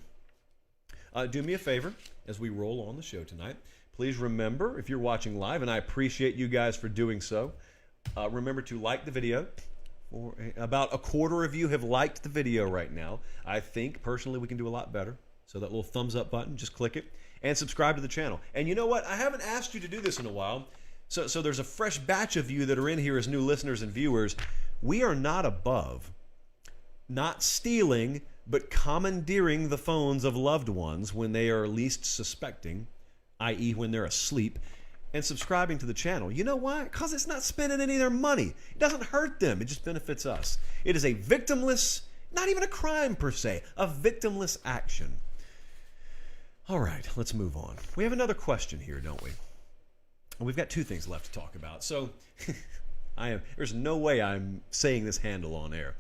Do me a favor as we roll on the show tonight. Please remember, if you're watching live, and I appreciate you guys for doing so, remember to like the video. About a quarter of you have liked the video right now. I think, personally, we can do a lot better. So that little thumbs up button, just click it. And subscribe to the channel. And you know what? I haven't asked you to do this in a while. So there's a fresh batch of you that are in here as new listeners and viewers. We are not above not stealing, but commandeering the phones of loved ones when they are least suspecting, i.e. when they're asleep, and subscribing to the channel. You know why? Because it's not spending any of their money. It doesn't hurt them. It just benefits us. It is a victimless, not even a crime per se, a victimless action. All right, let's move on. We have another question here, don't we? We've got 2 things left to talk about. So there's no way I'm saying this handle on air.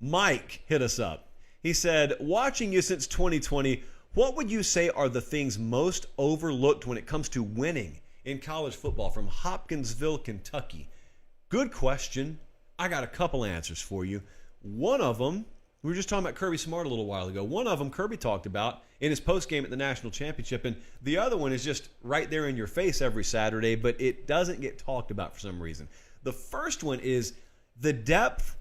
Mike hit us up. He said, watching you since 2020, what would you say are the things most overlooked when it comes to winning in college football from Hopkinsville, Kentucky? Good question. I got a couple answers for you. One of them, we were just talking about Kirby Smart a little while ago. One of them Kirby talked about in his postgame at the national championship, and the other one is just right there in your face every Saturday, but it doesn't get talked about for some reason. The first one is the depth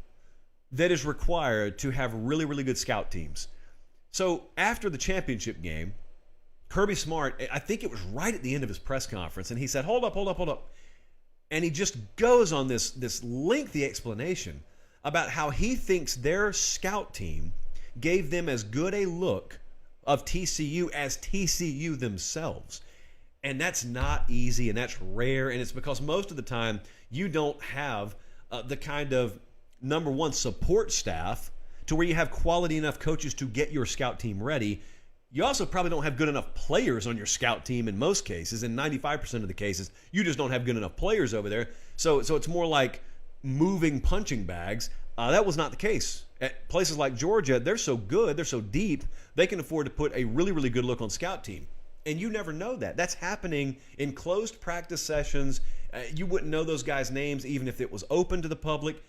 that is required to have really, really good scout teams. So after the championship game, Kirby Smart, I think it was right at the end of his press conference, and he said, hold up. And he just goes on this lengthy explanation about how he thinks their scout team gave them as good a look of TCU as TCU themselves. And that's not easy, and that's rare, and it's because most of the time you don't have the kind of, number one, support staff to where you have quality enough coaches to get your scout team ready. You also probably don't have good enough players on your scout team in most cases. In 95% of the cases, you just don't have good enough players over there. So it's more like moving punching bags. That was not the case. At places like Georgia, they're so good, they're so deep, they can afford to put a really, really good look on scout team. And you never know that. That's happening in closed practice sessions. You wouldn't know those guys' names even if it was open to the public.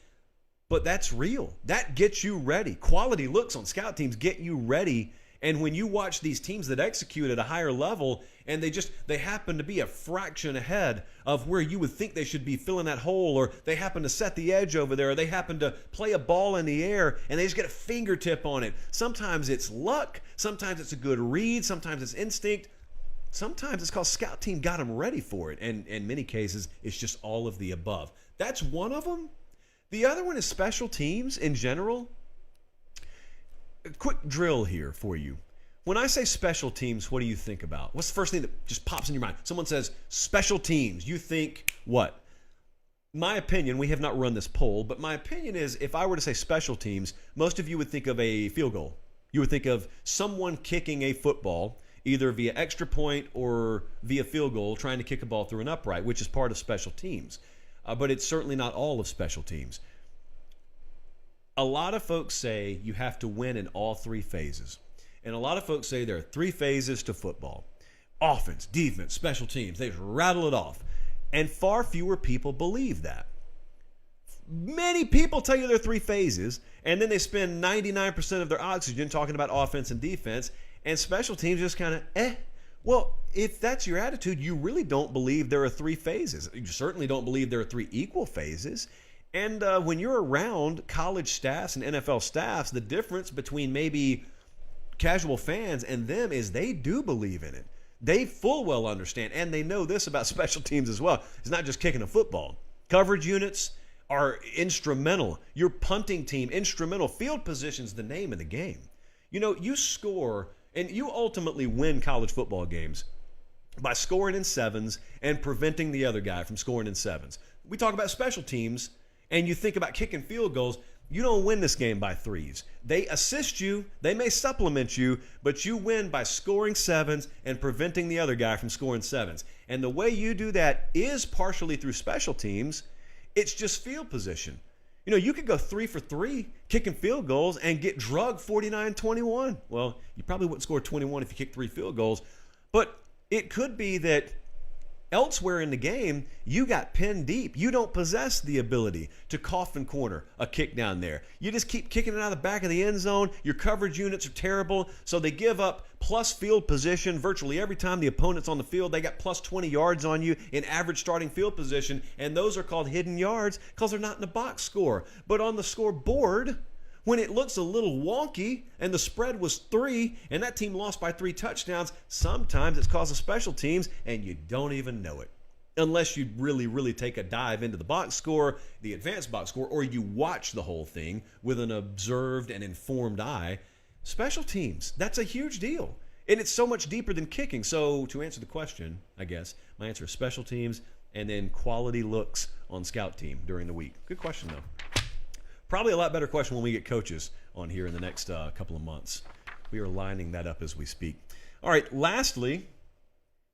But that's real. That gets you ready. Quality looks on scout teams get you ready. And when you watch these teams that execute at a higher level and they happen to be a fraction ahead of where you would think they should be filling that hole, or they happen to set the edge over there, or they happen to play a ball in the air and they just get a fingertip on it. Sometimes it's luck. Sometimes it's a good read. Sometimes it's instinct. Sometimes it's because scout team got them ready for it. And in many cases, it's just all of the above. That's one of them. The other one is special teams in general. A quick drill here for you. When I say special teams, what do you think about? What's the first thing that just pops in your mind? Someone says special teams. You think what? My opinion, we have not run this poll, but my opinion is if I were to say special teams, most of you would think of a field goal. You would think of someone kicking a football either via extra point or via field goal, trying to kick a ball through an upright, which is part of special teams. But it's certainly not all of special teams. A lot of folks say you have to win in all three phases. And a lot of folks say there are three phases to football: offense, defense, special teams. They just rattle it off. And far fewer people believe that. Many people tell you there are three phases, and then they spend 99% of their oxygen talking about offense and defense, and special teams just kind of, Well, if that's your attitude, you really don't believe there are three phases. You certainly don't believe there are three equal phases. And when you're around college staffs and NFL staffs, the difference between maybe casual fans and them is they do believe in it. They full well understand, and they know this about special teams as well. It's not just kicking a football. Coverage units are instrumental. Your punting team, instrumental. Field position's the name of the game. You know, you score, and you ultimately win college football games by scoring in sevens and preventing the other guy from scoring in sevens. We talk about special teams, and you think about kicking field goals. You don't win this game by threes. They assist you, they may supplement you, but you win by scoring sevens and preventing the other guy from scoring sevens. And the way you do that is partially through special teams. It's just field position. You know, you could go 3 for 3 kicking field goals and get drugged 49-21. Well, you probably wouldn't score 21 if you kicked 3 field goals, but it could be that elsewhere in the game, you got pinned deep. You don't possess the ability to coffin corner a kick down there. You just keep kicking it out of the back of the end zone. Your coverage units are terrible, so they give up plus field position virtually every time the opponent's on the field. They got plus 20 yards on you in average starting field position, and those are called hidden yards because they're not in the box score. But on the scoreboard, when it looks a little wonky and the spread was 3 and that team lost by 3 touchdowns, sometimes it's because of special teams and you don't even know it. Unless you really, really take a dive into the box score, the advanced box score, or you watch the whole thing with an observed and informed eye. Special teams, that's a huge deal. And it's so much deeper than kicking. So to answer the question, I guess, my answer is special teams and then quality looks on scout team during the week. Good question, though. Probably a lot better question when we get coaches on here in the next couple of months. We are lining that up as we speak. All right, lastly,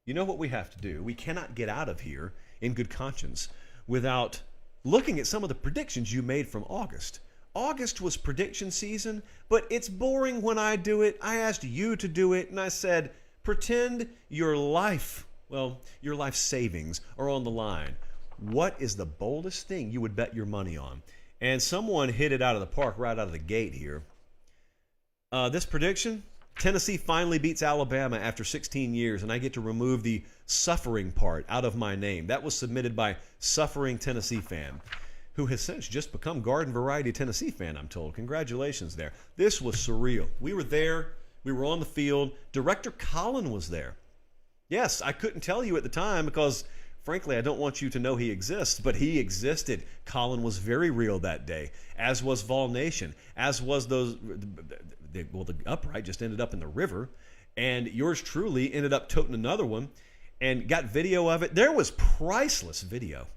you know what we have to do. We cannot get out of here in good conscience without looking at some of the predictions you made from August. August was prediction season, but it's boring when I do it. I asked you to do it, and I said, pretend your life, your life savings are on the line. What is the boldest thing you would bet your money on? And someone hit it out of the park right out of the gate here. This prediction, Tennessee finally beats Alabama after 16 years, and I get to remove the suffering part out of my name. That was submitted by Suffering Tennessee Fan, who has since just become Garden Variety Tennessee Fan, I'm told. Congratulations there. This was surreal. We were there. We were on the field. Director Colin was there. Yes, I couldn't tell you at the time because frankly, I don't want you to know he exists, but he existed. Colin was very real that day, as was Vol Nation, as was the upright just ended up in the river, and yours truly ended up toting another one and got video of it. There was priceless video.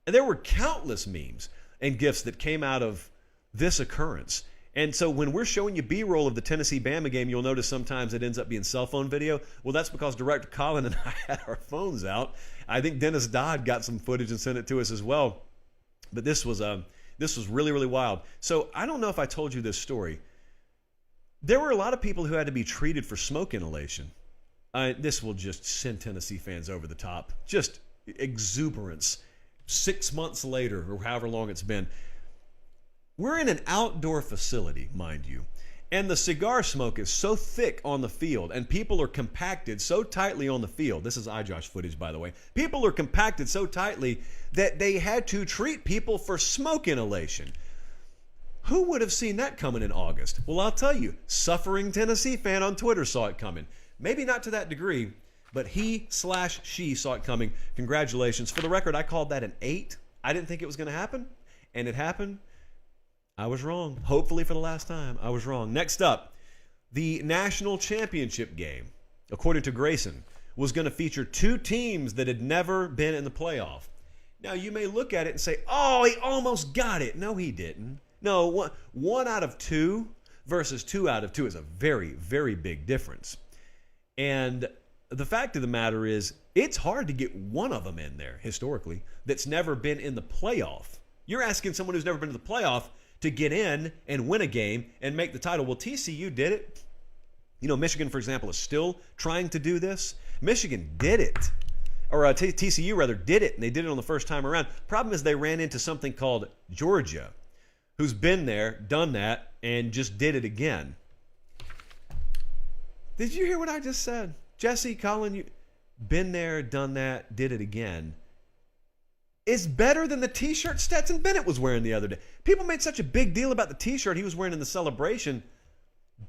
And there were countless memes and GIFs that came out of this occurrence. And so when we're showing you B-roll of the Tennessee-Bama game, you'll notice sometimes it ends up being cell phone video. Well, that's because Director Colin and I had our phones out. I think Dennis Dodd got some footage and sent it to us as well. But this was really, really wild. So I don't know if I told you this story. There were a lot of people who had to be treated for smoke inhalation. This will just send Tennessee fans over the top. Just exuberance. 6 months later, or however long it's been. We're in an outdoor facility, mind you, and the cigar smoke is so thick on the field, and people are compacted so tightly on the field. This is iJosh footage, by the way. People are compacted so tightly that they had to treat people for smoke inhalation. Who would have seen that coming in August? Well, I'll tell you, suffering Tennessee fan on Twitter saw it coming. Maybe not to that degree, but he/she saw it coming. Congratulations. For the record, I called that an 8. I didn't think it was going to happen, and it happened. I was wrong. Hopefully for the last time, I was wrong. Next up, the national championship game, according to Grayson, was going to feature 2 teams that had never been in the playoff. Now, you may look at it and say, oh, he almost got it. No, he didn't. No, one out of 2 versus 2 out of 2 is a very, very big difference. And the fact of the matter is, it's hard to get one of them in there, historically, that's never been in the playoff. You're asking someone who's never been to the playoff to get in and win a game and make the title. Well, TCU did it. You know, Michigan, for example, is still trying to do this. Michigan did it. Or TCU, rather, did it, and they did it on the first time around. Problem is they ran into something called Georgia, who's been there, done that, and just did it again. Did you hear what I just said? Jesse, Colin, you been there, done that, did it again. It's better than the T-shirt Stetson Bennett was wearing the other day. People made such a big deal about the T-shirt he was wearing in the celebration.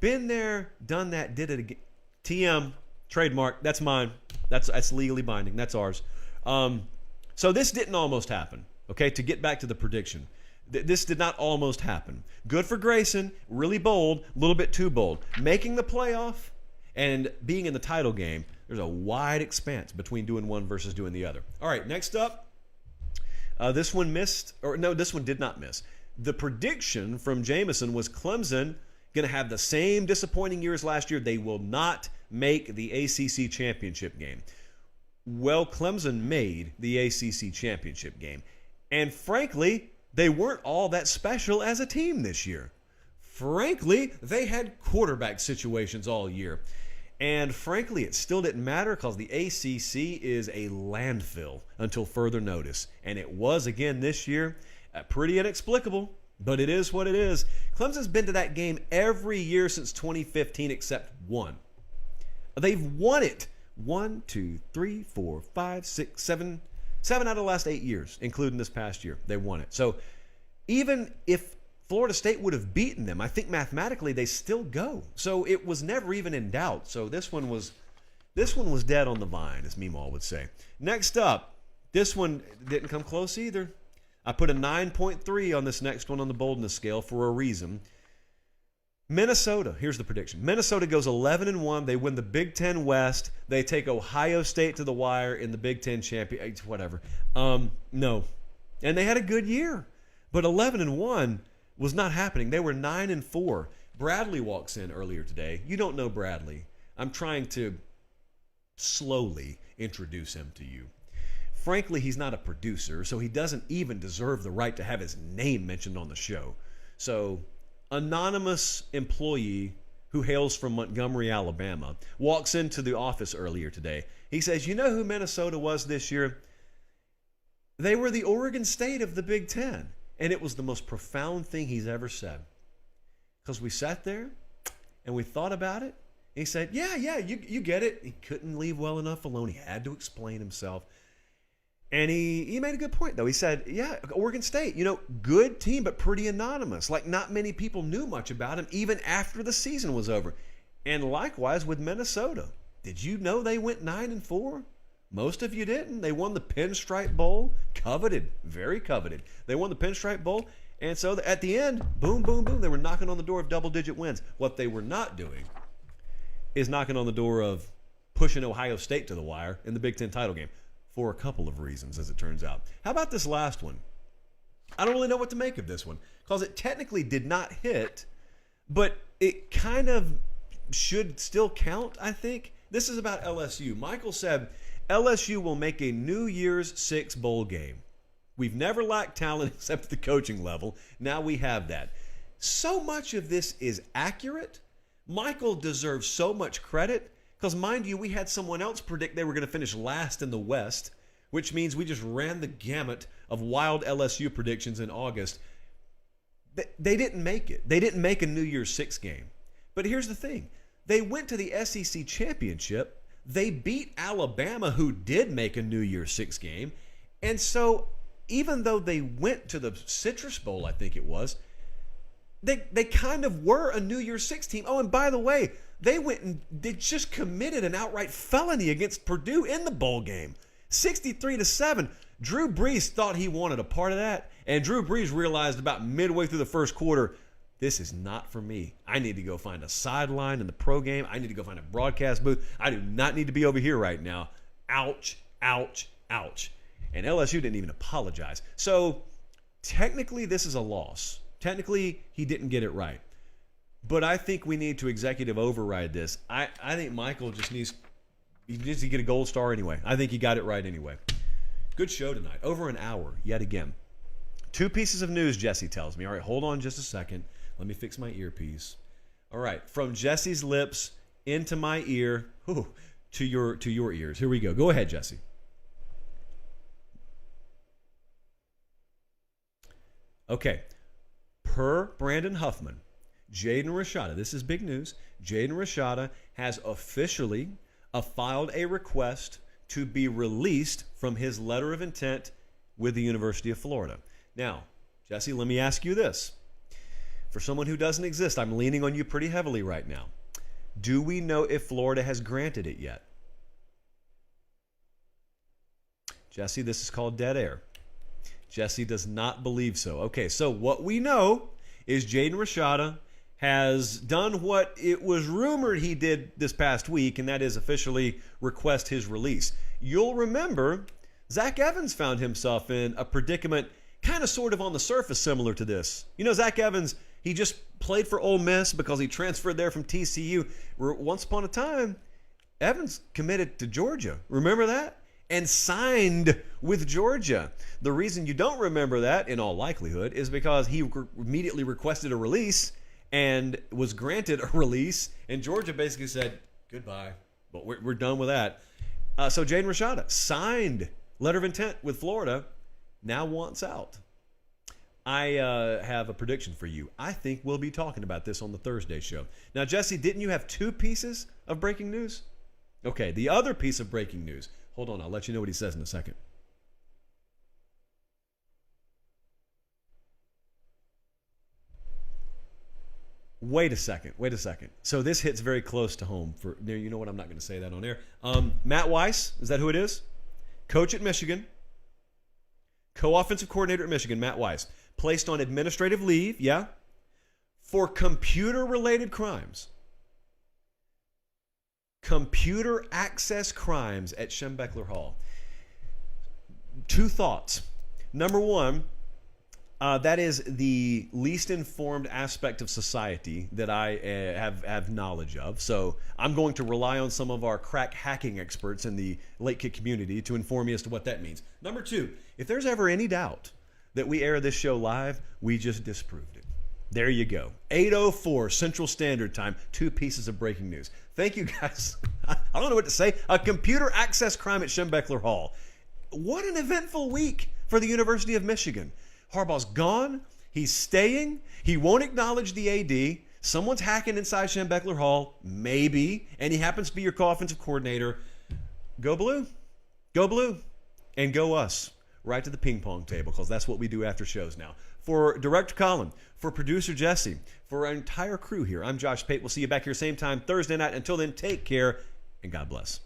Been there, done that, did it again. TM, trademark, that's mine. That's legally binding. That's ours. So this didn't almost happen, okay? To get back to the prediction. This did not almost happen. Good for Grayson, really bold, a little bit too bold. Making the playoff and being in the title game, there's a wide expanse between doing one versus doing the other. All right, next up. This one missed, or no, this one did not miss. The prediction from Jameson was Clemson going to have the same disappointing year as last year. They will not make the ACC championship game. Well, Clemson made the ACC championship game. And frankly, they weren't all that special as a team this year. Frankly, they had quarterback situations all year. And frankly, it still didn't matter because the ACC is a landfill until further notice. And it was again this year. Pretty inexplicable, but it is what it is. Clemson's been to that game every year since 2015 except one. They've won it. 1, 2, 3, 4, 5, 6, 7. 7 out of the last 8 years, including this past year. They won it. So even if Florida State would have beaten them, I think mathematically they still go. So it was never even in doubt. So this one was dead on the vine, as Meemaw would say. Next up, this one didn't come close either. I put a 9.3 on this next one on the boldness scale for a reason. Minnesota, here's the prediction. Minnesota goes 11-1. They win the Big Ten West. They take Ohio State to the wire in the Big Ten champion. Whatever. No. And they had a good year. But 11-1 was not happening. They were 9-4. Bradley walks in earlier today. You don't know Bradley. I'm trying to slowly introduce him to you. Frankly, he's not a producer, so he doesn't even deserve the right to have his name mentioned on the show. So, anonymous employee who hails from Montgomery, Alabama, walks into the office earlier today. He says, you know who Minnesota was this year? They were the Oregon State of the Big Ten. And it was the most profound thing he's ever said. Because we sat there and we thought about it. And he said, yeah, you get it. He couldn't leave well enough alone. He had to explain himself. And he made a good point, though. He said, yeah, Oregon State, good team, but pretty anonymous. Like, not many people knew much about him, even after the season was over. And likewise with Minnesota. Did you know they went 9-4? Most of you didn't. They won the Pinstripe Bowl. Coveted. Very coveted. They won the Pinstripe Bowl. And so at the end, boom, boom, boom, they were knocking on the door of double-digit wins. What they were not doing is knocking on the door of pushing Ohio State to the wire in the Big Ten title game for a couple of reasons, as it turns out. How about this last one? I don't really know what to make of this one because it technically did not hit, but it kind of should still count, I think. This is about LSU. Michael said LSU will make a New Year's Six bowl game. We've never lacked talent except at the coaching level. Now we have that. So much of this is accurate. Michael deserves so much credit because, mind you, we had someone else predict they were going to finish last in the West, which means we just ran the gamut of wild LSU predictions in August. They didn't make it. They didn't make a New Year's Six game. But here's the thing. They went to the SEC Championship. They beat Alabama, who did make a New Year's Six game. And so even though they went to the Citrus Bowl, I think it was, they kind of were a New Year's Six team. Oh, and by the way, they went and they just committed an outright felony against Purdue in the bowl game. 63-7. Drew Brees thought he wanted a part of that, and Drew Brees realized about midway through the first quarter, this is not for me. I need to go find a sideline in the pro game. I need to go find a broadcast booth. I do not need to be over here right now. Ouch, ouch, ouch. And LSU didn't even apologize. So technically this is a loss. Technically he didn't get it right. But I think we need to executive override this. I think Michael just needs to get a gold star anyway. I think he got it right anyway. Good show tonight. Over an hour yet again. 2 pieces of news, Jesse tells me. All right, hold on just a second. Let me fix my earpiece. All right, from Jesse's lips into my ear, to your ears. Here we go. Go ahead, Jesse. Okay. Per Brandon Huffman, Jaden Rashada, this is big news. Jaden Rashada has officially filed a request to be released from his letter of intent with the University of Florida. Now, Jesse, let me ask you this. For someone who doesn't exist, I'm leaning on you pretty heavily right now. Do we know if Florida has granted it yet? Jesse, this is called dead air. Jesse does not believe so. Okay, so what we know is Jaden Rashada has done what it was rumored he did this past week, and that is officially request his release. You'll remember Zach Evans found himself in a predicament kind of sort of on the surface similar to this. You know, Zach Evans, he just played for Ole Miss because he transferred there from TCU. Once upon a time, Evans committed to Georgia. Remember that? And signed with Georgia. The reason you don't remember that, in all likelihood, is because he immediately requested a release and was granted a release, and Georgia basically said, goodbye, but we're done with that. So Jaden Rashada signed letter of intent with Florida, now wants out. I have a prediction for you. I think we'll be talking about this on the Thursday show. Now, Jesse, didn't you have 2 pieces of breaking news? Okay, the other piece of breaking news. Hold on, I'll let you know what he says in a second. Wait a second. So this hits very close to home. For you know what? I'm not going to say that on air. Matt Weiss, is that who it is? Coach at Michigan. Co-offensive coordinator at Michigan, Matt Weiss. Placed on administrative leave, yeah, for computer-related crimes. Computer access crimes at Schembechler Hall. 2 thoughts. Number 1, that is the least informed aspect of society that I have knowledge of. So I'm going to rely on some of our crack hacking experts in the late kick community to inform me as to what that means. Number 2, if there's ever any doubt that we air this show live, we just disproved it. There you go. 8:04 Central Standard Time. 2 pieces of breaking news. Thank you, guys. I don't know what to say. A computer access crime at Schembechler Hall. What an eventful week for the University of Michigan. Harbaugh's gone. He's staying. He won't acknowledge the AD. Someone's hacking inside Schembechler Hall, maybe, and he happens to be your co-offensive coordinator. Go blue. Go blue. And go us. Right to the ping pong table, because that's what we do after shows now. For Director Colin, for Producer Jesse, for our entire crew here, I'm Josh Pate. We'll see you back here same time Thursday night. Until then, take care and God bless.